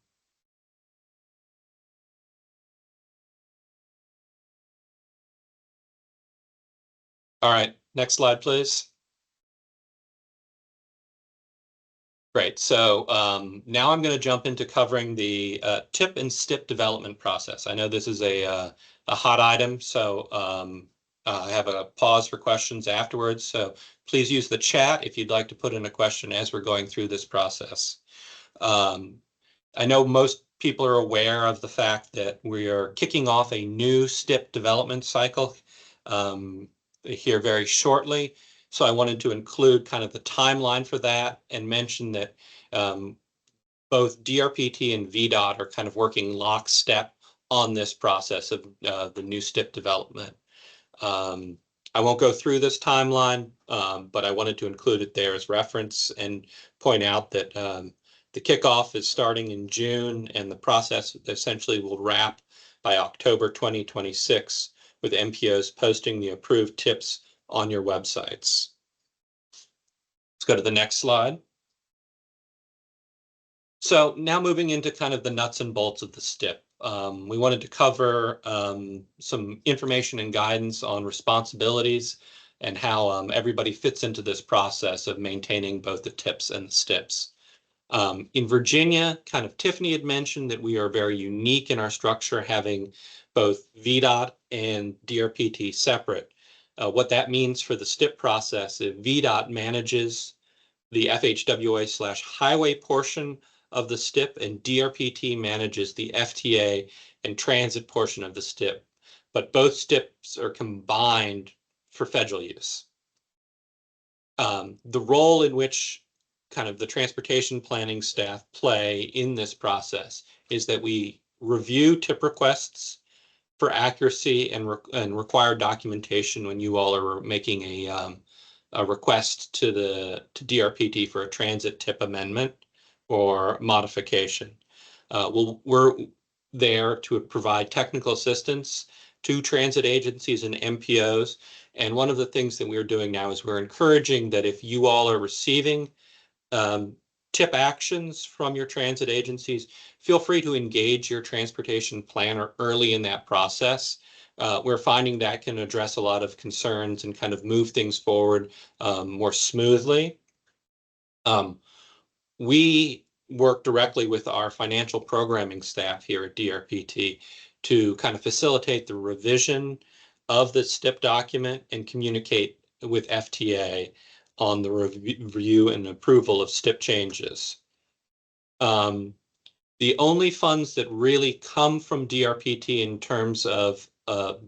All right, next slide, please. Great. So now I'm going to jump into covering the TIP and STIP development process. I know this is a hot item, so I have a pause for questions afterwards. So please use the chat if you'd like to put in a question as we're going through this process. I know most people are aware of the fact that we are kicking off a new STIP development cycle here very shortly. So I wanted to include kind of the timeline for that and mention that both DRPT and VDOT are kind of working lockstep on this process of the new STIP development. I won't go through this timeline, but I wanted to include it there as reference and point out that the kickoff is starting in June and the process essentially will wrap by October 2026 with MPOs posting the approved tips on your websites. Let's go to the next slide. So now moving into kind of the nuts and bolts of the STIP. We wanted to cover some information and guidance on responsibilities and how everybody fits into this process of maintaining both the TIPs and the STIPs. In Virginia, kind of Tiffany had mentioned that we are very unique in our structure, having both VDOT and DRPT separate. What that means for the STIP process, if VDOT manages the FHWA/highway portion of the STIP and DRPT manages the FTA and transit portion of the STIP, but both STIPs are combined for federal use. The role in which kind of the transportation planning staff play in this process is that we review TIP requests for accuracy and required documentation when you all are making a request to DRPT for a transit TIP amendment or modification. We're there to provide technical assistance to transit agencies and MPOs. And one of the things that we're doing now is we're encouraging that if you all are receiving TIP actions from your transit agencies, feel free to engage your transportation planner early in that process. We're finding that can address a lot of concerns and kind of move things forward more smoothly. We work directly with our financial programming staff here at DRPT to kind of facilitate the revision of the STIP document and communicate with FTA on the review and approval of STIP changes. The only funds that really come from DRPT in terms of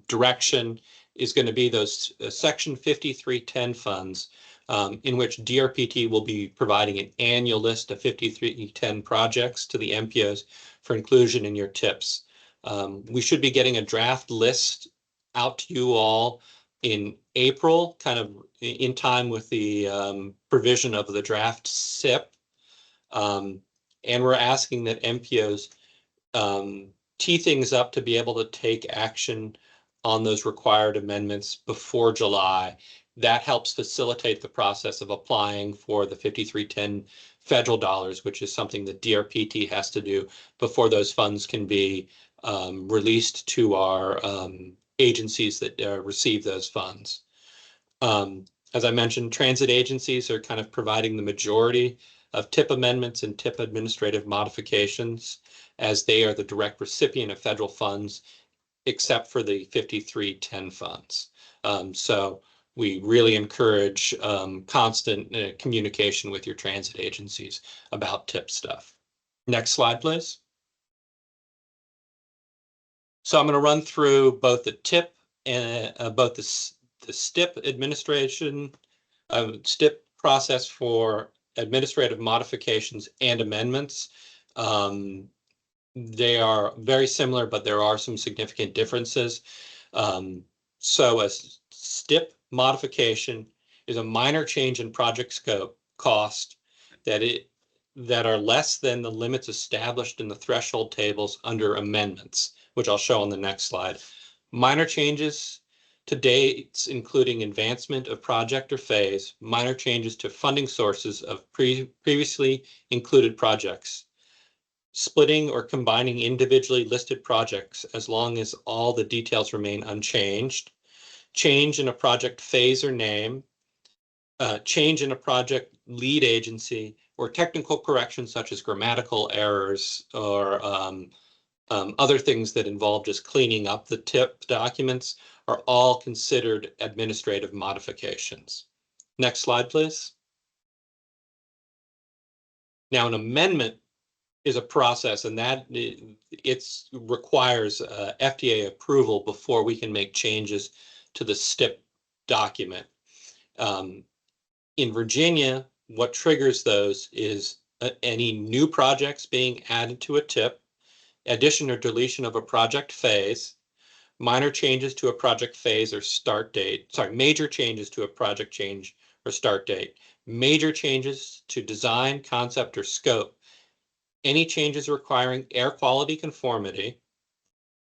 direction is going to be those Section 5310 funds, in which DRPT will be providing an annual list of 5310 projects to the MPOs for inclusion in your TIPs. We should be getting a draft list out to you all in April, kind of in time with the provision of the draft SIP. And we're asking that MPOs tee things up to be able to take action on those required amendments before July. That helps facilitate the process of applying for the 5310 federal dollars, which is something that DRPT has to do before those funds can be released to our agencies that receive those funds. As I mentioned, transit agencies are kind of providing the majority of TIP amendments and TIP administrative modifications, as they are the direct recipient of federal funds, except for the 5310 funds. So we really encourage constant communication with your transit agencies about TIP stuff. Next slide, please. So I'm going to run through both the TIP and both the STIP administration, STIP process for administrative modifications and amendments. They are very similar, but there are some significant differences. So a STIP modification is a minor change in project scope cost that are less than the limits established in the threshold tables under amendments, which I'll show on the next slide. Minor changes to dates, including advancement of project or phase, minor changes to funding sources of previously included projects, splitting or combining individually listed projects as long as all the details remain unchanged, change in a project phase or name, change in a project lead agency, or technical corrections such as grammatical errors or other things that involve just cleaning up the TIP documents are all considered administrative modifications. Next slide, please. Now, an amendment is a process, and that it requires FDA approval before we can make changes to the STIP document. In Virginia, what triggers those is any new projects being added to a TIP, addition or deletion of a project phase, minor changes to a project phase or start date, major changes to a project change or start date, major changes to design, concept, or scope, any changes requiring air quality conformity,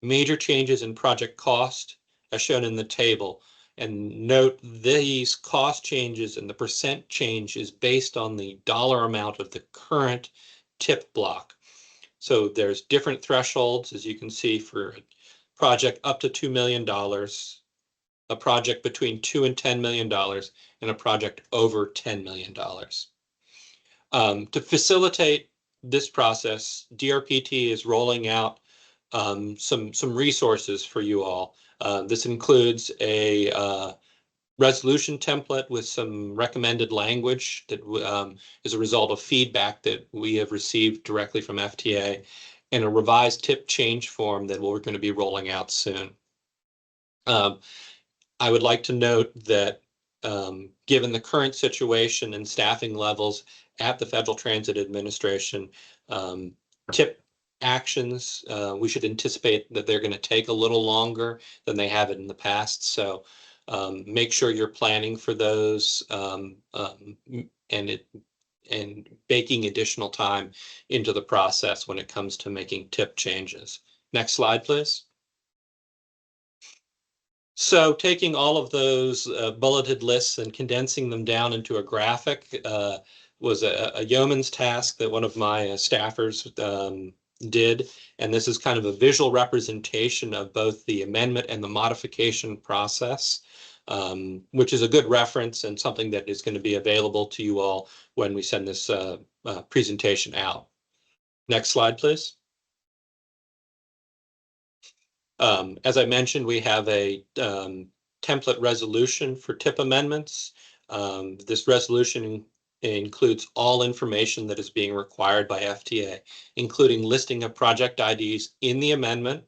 major changes in project cost as shown in the table. And note these cost changes and the percent change is based on the dollar amount of the current TIP block. So there's different thresholds, as you can see, for a project up to $2 million, a project between $2 and $10 million, and a project over $10 million. To facilitate this process, DRPT is rolling out some resources for you all. This includes a resolution template with some recommended language that is a result of feedback that we have received directly from FTA, and a revised TIP change form that we're going to be rolling out soon. I would like to note that given the current situation and staffing levels at the Federal Transit Administration, TIP actions, we should anticipate that they're going to take a little longer than they have in the past. So make sure you're planning for those and baking additional time into the process when it comes to making TIP changes. Next slide, please. So taking all of those bulleted lists and condensing them down into a graphic was a yeoman's task that one of my staffers did. And this is kind of a visual representation of both the amendment and the modification process, which is a good reference and something that is going to be available to you all when we send this presentation out. Next slide, please. As I mentioned, we have a template resolution for TIP amendments. This resolution includes all information that is being required by FTA, including listing of project IDs in the amendment.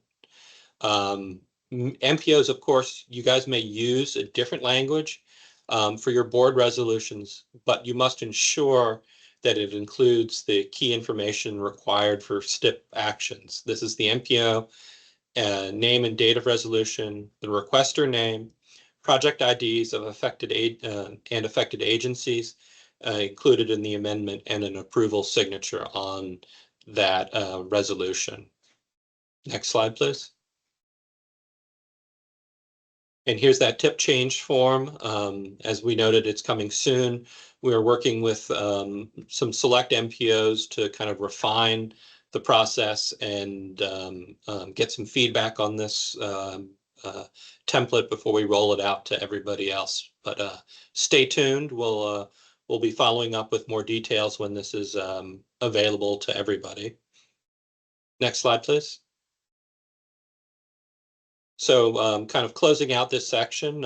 MPOs, of course, you guys may use a different language for your board resolutions, but you must ensure that it includes the key information required for STIP actions. This is the MPO. Name and date of resolution, the requester name, project IDs of affected agencies included in the amendment, and an approval signature on that resolution. Next slide, please. And here's that TIP change form. As we noted, it's coming soon. We are working with some select MPOs to kind of refine the process and get some feedback on this template before we roll it out to everybody else. But stay tuned. We'll be following up with more details when this is available to everybody. Next slide, please. So kind of closing out this section,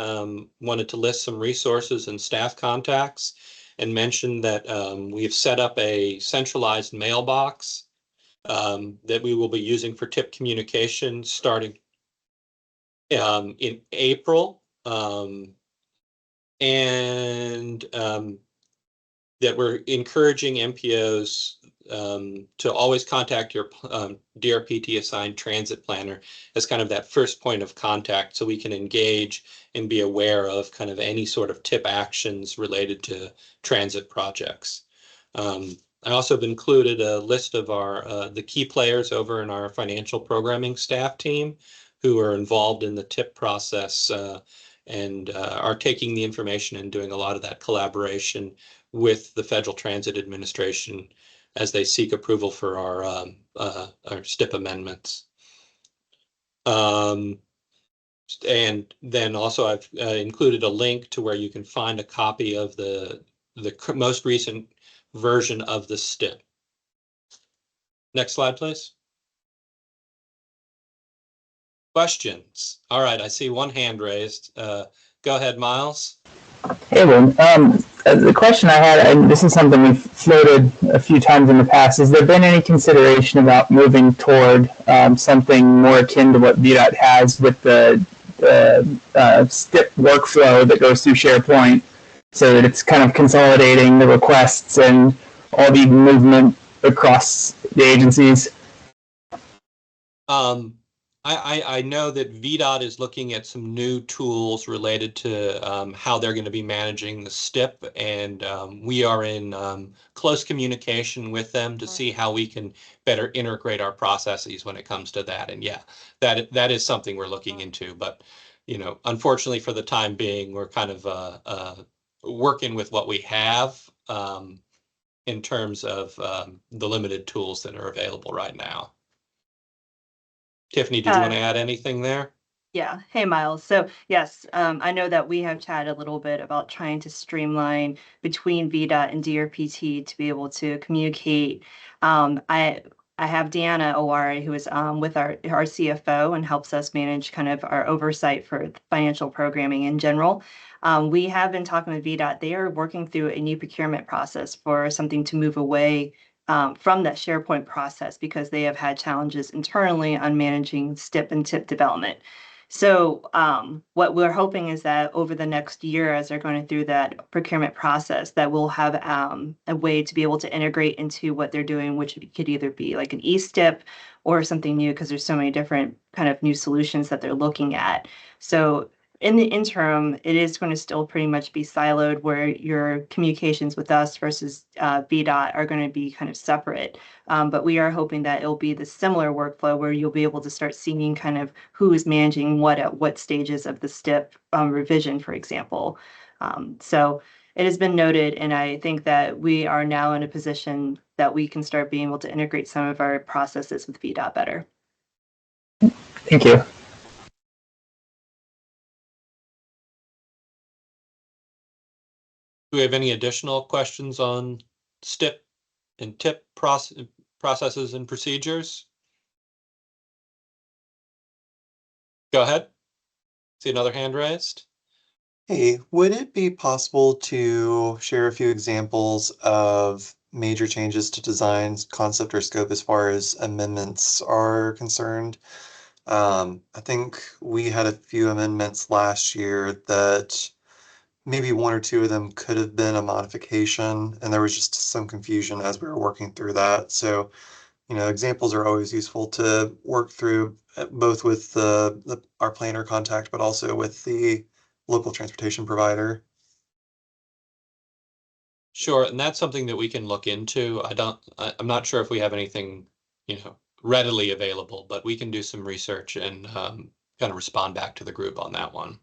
wanted to list some resources and staff contacts and mention that we have set up a centralized mailbox that we will be using for TIP communication starting in April, and that we're encouraging MPOs to always contact your DRPT assigned transit planner as kind of that first point of contact, so we can engage and be aware of kind of any sort of tip actions related to transit projects. I also have included a list of the key players over in our financial programming staff team who are involved in the tip process and are taking the information and doing a lot of that collaboration with the Federal Transit Administration as they seek approval for our STIP amendments. And then also I've included a link to where you can find a copy of the most recent version of the STIP. Next slide, please. Questions? All right, I see one hand raised. Go ahead, Miles. Hey, Lynn. The question I had, and this is something we've floated a few times in the past, has there been any consideration about moving toward something more akin to what VDOT has with the STIP workflow that goes through SharePoint, so that it's kind of consolidating the requests and all the movement across the agencies? I know that VDOT is looking at some new tools related to how they're going to be managing the STIP, and we are in close communication with them to see how we can better integrate our processes when it comes to that. And yeah, that is something we're looking into. But unfortunately, for the time being, we're kind of working with what we have in terms of the limited tools that are available right now. Tiffany, did you want to add anything there? Yeah. Hey, Miles. So yes, I know that we have chatted a little bit about trying to streamline between VDOT and DRPT to be able to communicate. I have Deanna Owari, who is with our CFO and helps us manage kind of our oversight for financial programming in general. We have been talking with VDOT. They are working through a new procurement process for something to move away from that SharePoint process, because they have had challenges internally on managing STIP and TIP development. So what we're hoping is that over the next year, as they're going through that procurement process, that we'll have a way to be able to integrate into what they're doing, which could either be like an e-STIP or something new, because there's so many different kind of new solutions that they're looking at. So in the interim, it is going to still pretty much be siloed, where your communications with us versus VDOT are going to be kind of separate. But we are hoping that it'll be the similar workflow where you'll be able to start seeing kind of who is managing what at what stages of the STIP revision, for example. So it has been noted, and I think that we are now in a position that we can start being able to integrate some of our processes with VDOT better. Thank you. Do we have any additional questions on STIP and TIP processes and procedures? Go ahead. See another hand raised. Hey, would it be possible to share a few examples of major changes to design, concept, or scope as far as amendments are concerned? I think we had a few amendments last year that maybe one or two of them could have been a modification, and there was just some confusion as we were working through that. So, examples are always useful to work through, both with our planner contact, but also with the local transportation provider. Sure, and that's something that we can look into. I'm not sure if we have anything, readily available, but we can do some research and kind of respond back to the group on that one.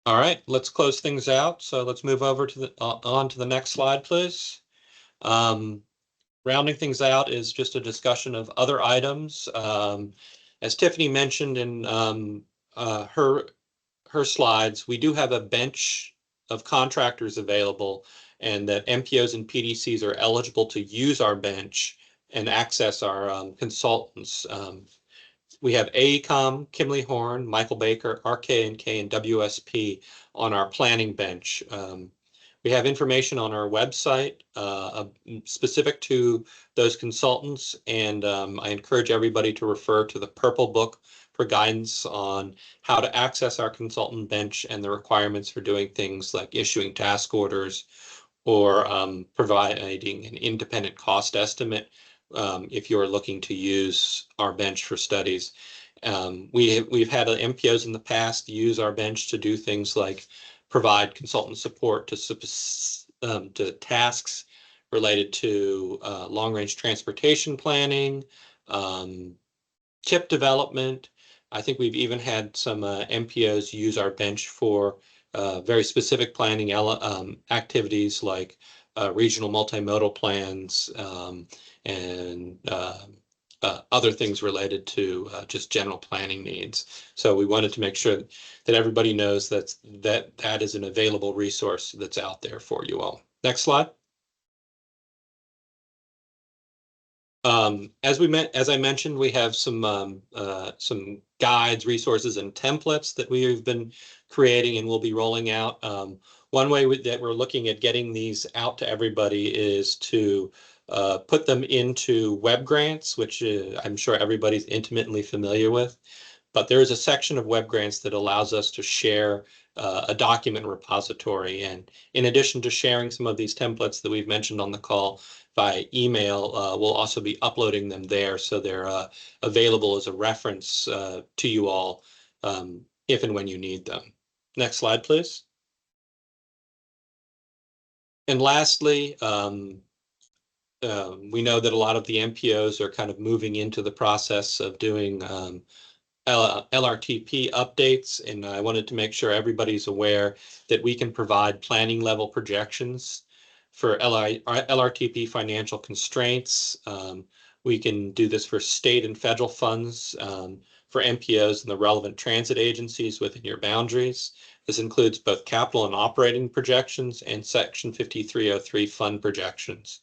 All right, let's close things out. So let's move over to on to the next slide, please. Rounding things out is just a discussion of other items. As Tiffany mentioned in her slides, we do have a bench of contractors available, and that MPOs and PDCs are eligible to use our bench and access our consultants. We have AECOM, Kimley Horn, Michael Baker, RK&K, and WSP on our planning bench. We have information on our website specific to those consultants, and I encourage everybody to refer to the Purple Book for guidance on how to access our consultant bench and the requirements for doing things like issuing task orders or providing an independent cost estimate if you're looking to use our bench for studies. We've had MPOs in the past use our bench to do things like provide consultant support to tasks related to long-range transportation planning, chip development. I think we've even had some MPOs use our bench for very specific planning activities like regional multimodal plans and other things related to just general planning needs. So we wanted to make sure that everybody knows that is an available resource that's out there for you all. Next slide. As I mentioned, we have some guides, resources, and templates that we've been creating and we'll be rolling out. One way that we're looking at getting these out to everybody is to put them into web grants, which I'm sure everybody's intimately familiar with. But there is a section of web grants that allows us to share a document repository. And in addition to sharing some of these templates that we've mentioned on the call by email, we'll also be uploading them there so they're available as a reference to you all if and when you need them. Next slide, please. And lastly, we know that a lot of the MPOs are kind of moving into the process of doing LRTP updates, and I wanted to make sure everybody's aware that we can provide planning level projections for LRTP financial constraints. We can do this for state and federal funds, for MPOs and the relevant transit agencies within your boundaries. This includes both capital and operating projections and Section 5303 fund projections.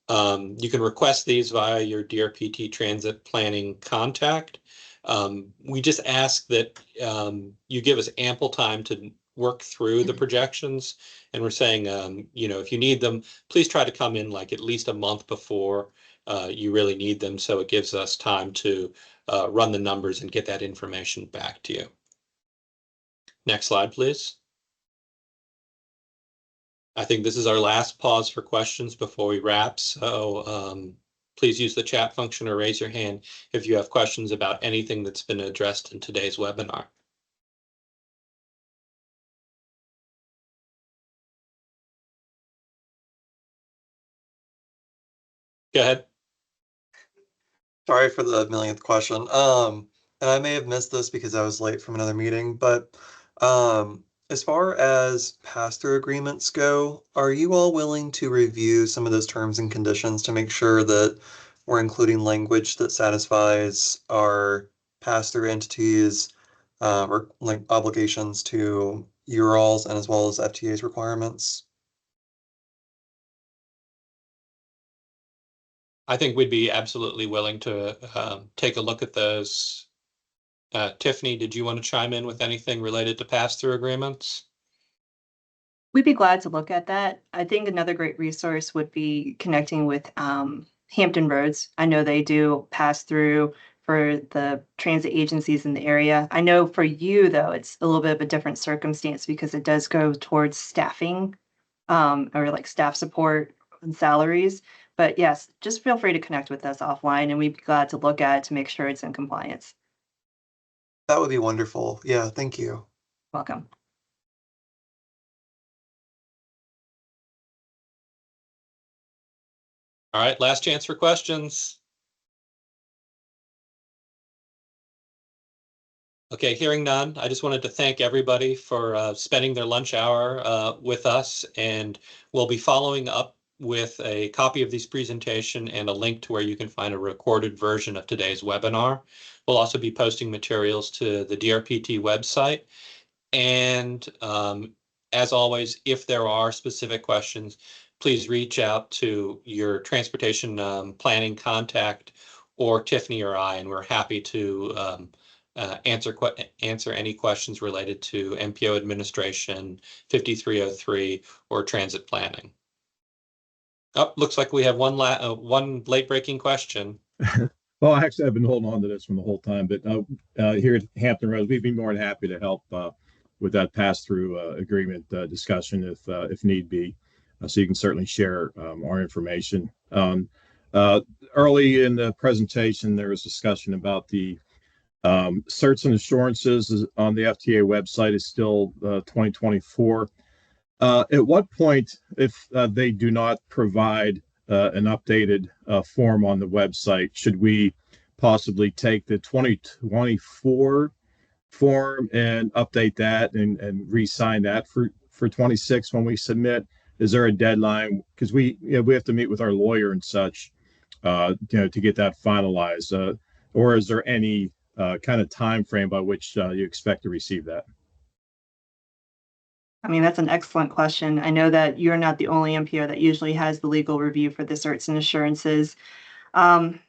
You can request these via your DRPT transit planning contact. We just ask that you give us ample time to work through the projections. And we're saying, if you need them, please try to come in like at least a month before you really need them. So it gives us time to run the numbers and get that information back to you. Next slide, please. I think this is our last pause for questions before we wrap. So please use the chat function or raise your hand if you have questions about anything that's been addressed in today's webinar. Go ahead. Sorry for the millionth question. And I may have missed this because I was late from another meeting, but as far as pass-through agreements go, are you all willing to review some of those terms and conditions to make sure that we're including language that satisfies our pass-through entities or like obligations to URLs and as well as FTA's requirements? I think we'd be absolutely willing to take a look at those. Tiffany, did you want to chime in with anything related to pass-through agreements? We'd be glad to look at that. I think another great resource would be connecting with Hampton Roads. I know they do pass through for the transit agencies in the area. I know for you, though, it's a little bit of a different circumstance because it does go towards staffing or like staff support and salaries. But yes, just feel free to connect with us offline and we'd be glad to look at it to make sure it's in compliance. That would be wonderful. Yeah, thank you. Welcome. All right, last chance for questions. Okay, hearing none, I just wanted to thank everybody for spending their lunch hour with us, and we'll be following up with a copy of this presentation and a link to where you can find a recorded version of today's webinar. We'll also be posting materials to the DRPT website. And as always, if there are specific questions, please reach out to your transportation planning contact or Tiffany or I, and we're happy to answer any questions related to MPO administration, 5303, or transit planning. Oh, looks like we have one late breaking question. Well, actually, I've been holding on to this from the whole time, but here at Hampton Roads, we'd be more than happy to help with that pass-through agreement discussion if need be. So you can certainly share our information. Early in the presentation, there was discussion about the certs and assurances on the FTA website is still 2024. At what point, if they do not provide an updated form on the website, should we possibly take the 2024 form and update that and re-sign that for 26 when we submit? Is there a deadline? Because we have to meet with our lawyer and such, to get that finalized. Or is there any kind of time frame by which you expect to receive that? I mean, that's an excellent question. I know that you're not the only MPO that usually has the legal review for the certs and assurances. Um,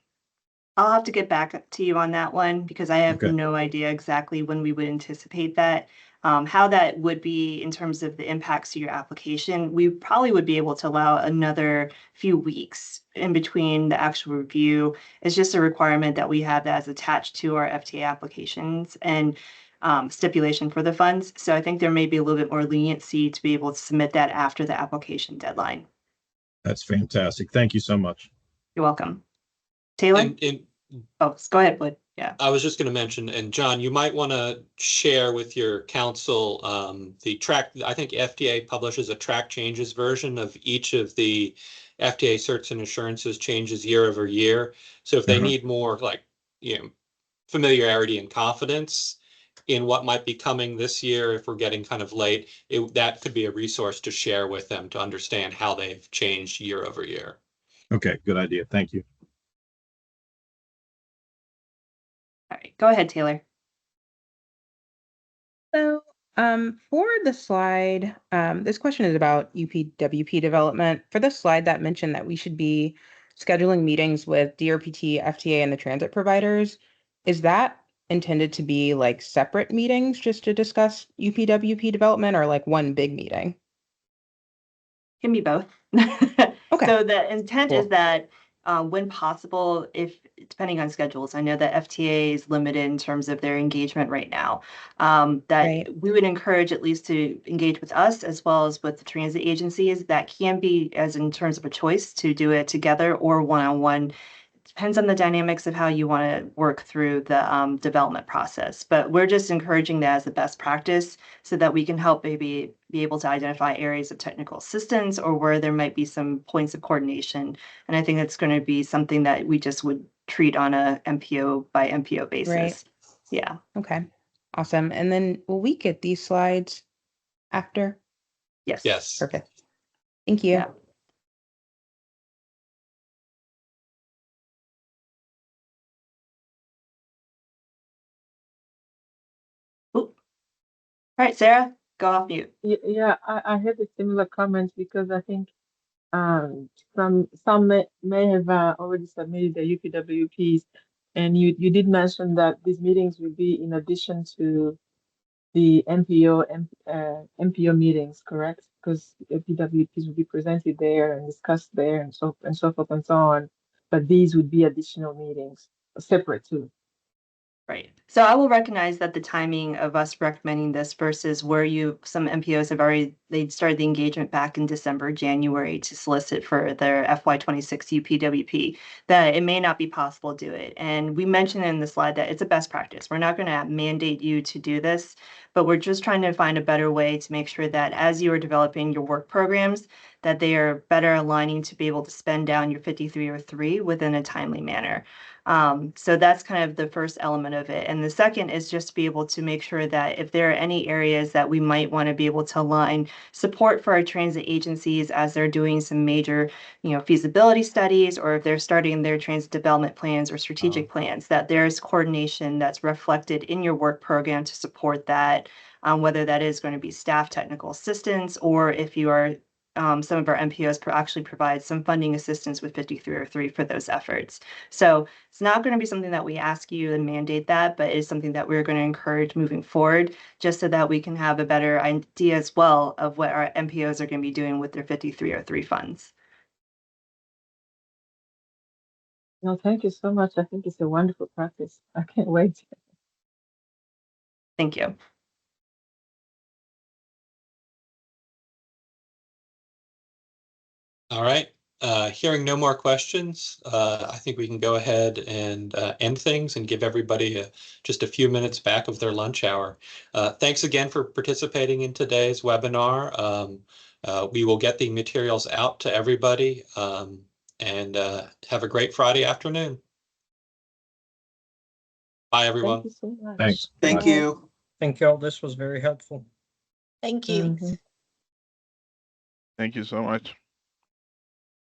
I'll have to get back to you on that one because I have Okay. no idea exactly when we would anticipate that. How that would be in terms of the impacts to your application, we probably would be able to allow another few weeks in between the actual review. It's just a requirement that we have that as attached to our FTA applications and stipulation for the funds. So I think there may be a little bit more leniency to be able to submit that after the application deadline. That's fantastic. Thank you so much. You're welcome. Taylor? And Oh, go ahead, Wood. Yeah. I was just going to mention, and John, you might want to share with your council the track. I think FTA publishes a track changes version of each of the FTA certs and assurances changes year over year. So if they need more familiarity and confidence in what might be coming this year, if we're getting kind of late, that could be a resource to share with them to understand how they've changed year over year. Okay, good idea. Thank you. All right. Go ahead, Taylor. So, for the slide, this question is about UPWP development. For this slide that mentioned that we should be scheduling meetings with DRPT, FTA, and the transit providers, is that intended to be like separate meetings just to discuss UPWP development or like one big meeting? Can be both. Okay. So the intent is Cool. that when possible, if depending on schedules, I know that FTA is limited in terms of their engagement right now. That Right. we would encourage at least to engage with us as well as with the transit agencies. That can be as in terms of a choice to do it together or one-on-one. Depends on the dynamics of how you want to work through the development process. But we're just encouraging that as the best practice so that we can help maybe be able to identify areas of technical assistance or where there might be some points of coordination. And I think it's going to be something that we just would treat on a MPO by MPO basis. Right. Yeah. Okay. Awesome. And then will we get these slides after? Yes. Yes. Perfect. Thank you. Yeah. Oop. All right, Sarah, go off mute. Yeah, I had a similar comment because I think some may have already submitted the UPWPs, and you did mention that these meetings will be in addition to the MPO meetings, correct? Because the PWPs will be presented there and discussed there and so forth and so on. But these would be additional meetings, separate too. Right. So I will recognize that the timing of us recommending this versus where some MPOs have already, they started the engagement back in December, January to solicit for their FY26 UPWP, that it may not be possible to do it. And we mentioned in the slide that it's a best practice. We're not going to mandate you to do this, but we're just trying to find a better way to make sure that as you are developing your work programs, that they are better aligning to be able to spend down your 5303 within a timely manner. So that's kind of the first element of it. And the second is just to be able to make sure that if there are any areas that we might want to be able to align support for our transit agencies as they're doing some major, feasibility studies, or if they're starting their transit development plans or strategic plans, that there's coordination that's reflected in your work program to support that, whether that is going to be staff technical assistance, or if you are some of our MPOs actually provide some funding assistance with 5303 for those efforts. So it's not going to be something that we ask you and mandate that, but it's something that we're going to encourage moving forward, just so that we can have a better idea as well of what our MPOs are going to be doing with their 5303 funds. No, thank you so much. I think it's a wonderful practice. I can't wait. Thank you. All right. Hearing no more questions, I think we can go ahead and end things and give everybody just a few minutes back of their lunch hour. Thanks again for participating in today's webinar. We will get the materials out to everybody, and have a great Friday afternoon. Bye, everyone. Thank you so much. Thanks. Thank Bye. you. Thank you all. This was very helpful. Thank you. Mhm. Thank you so much.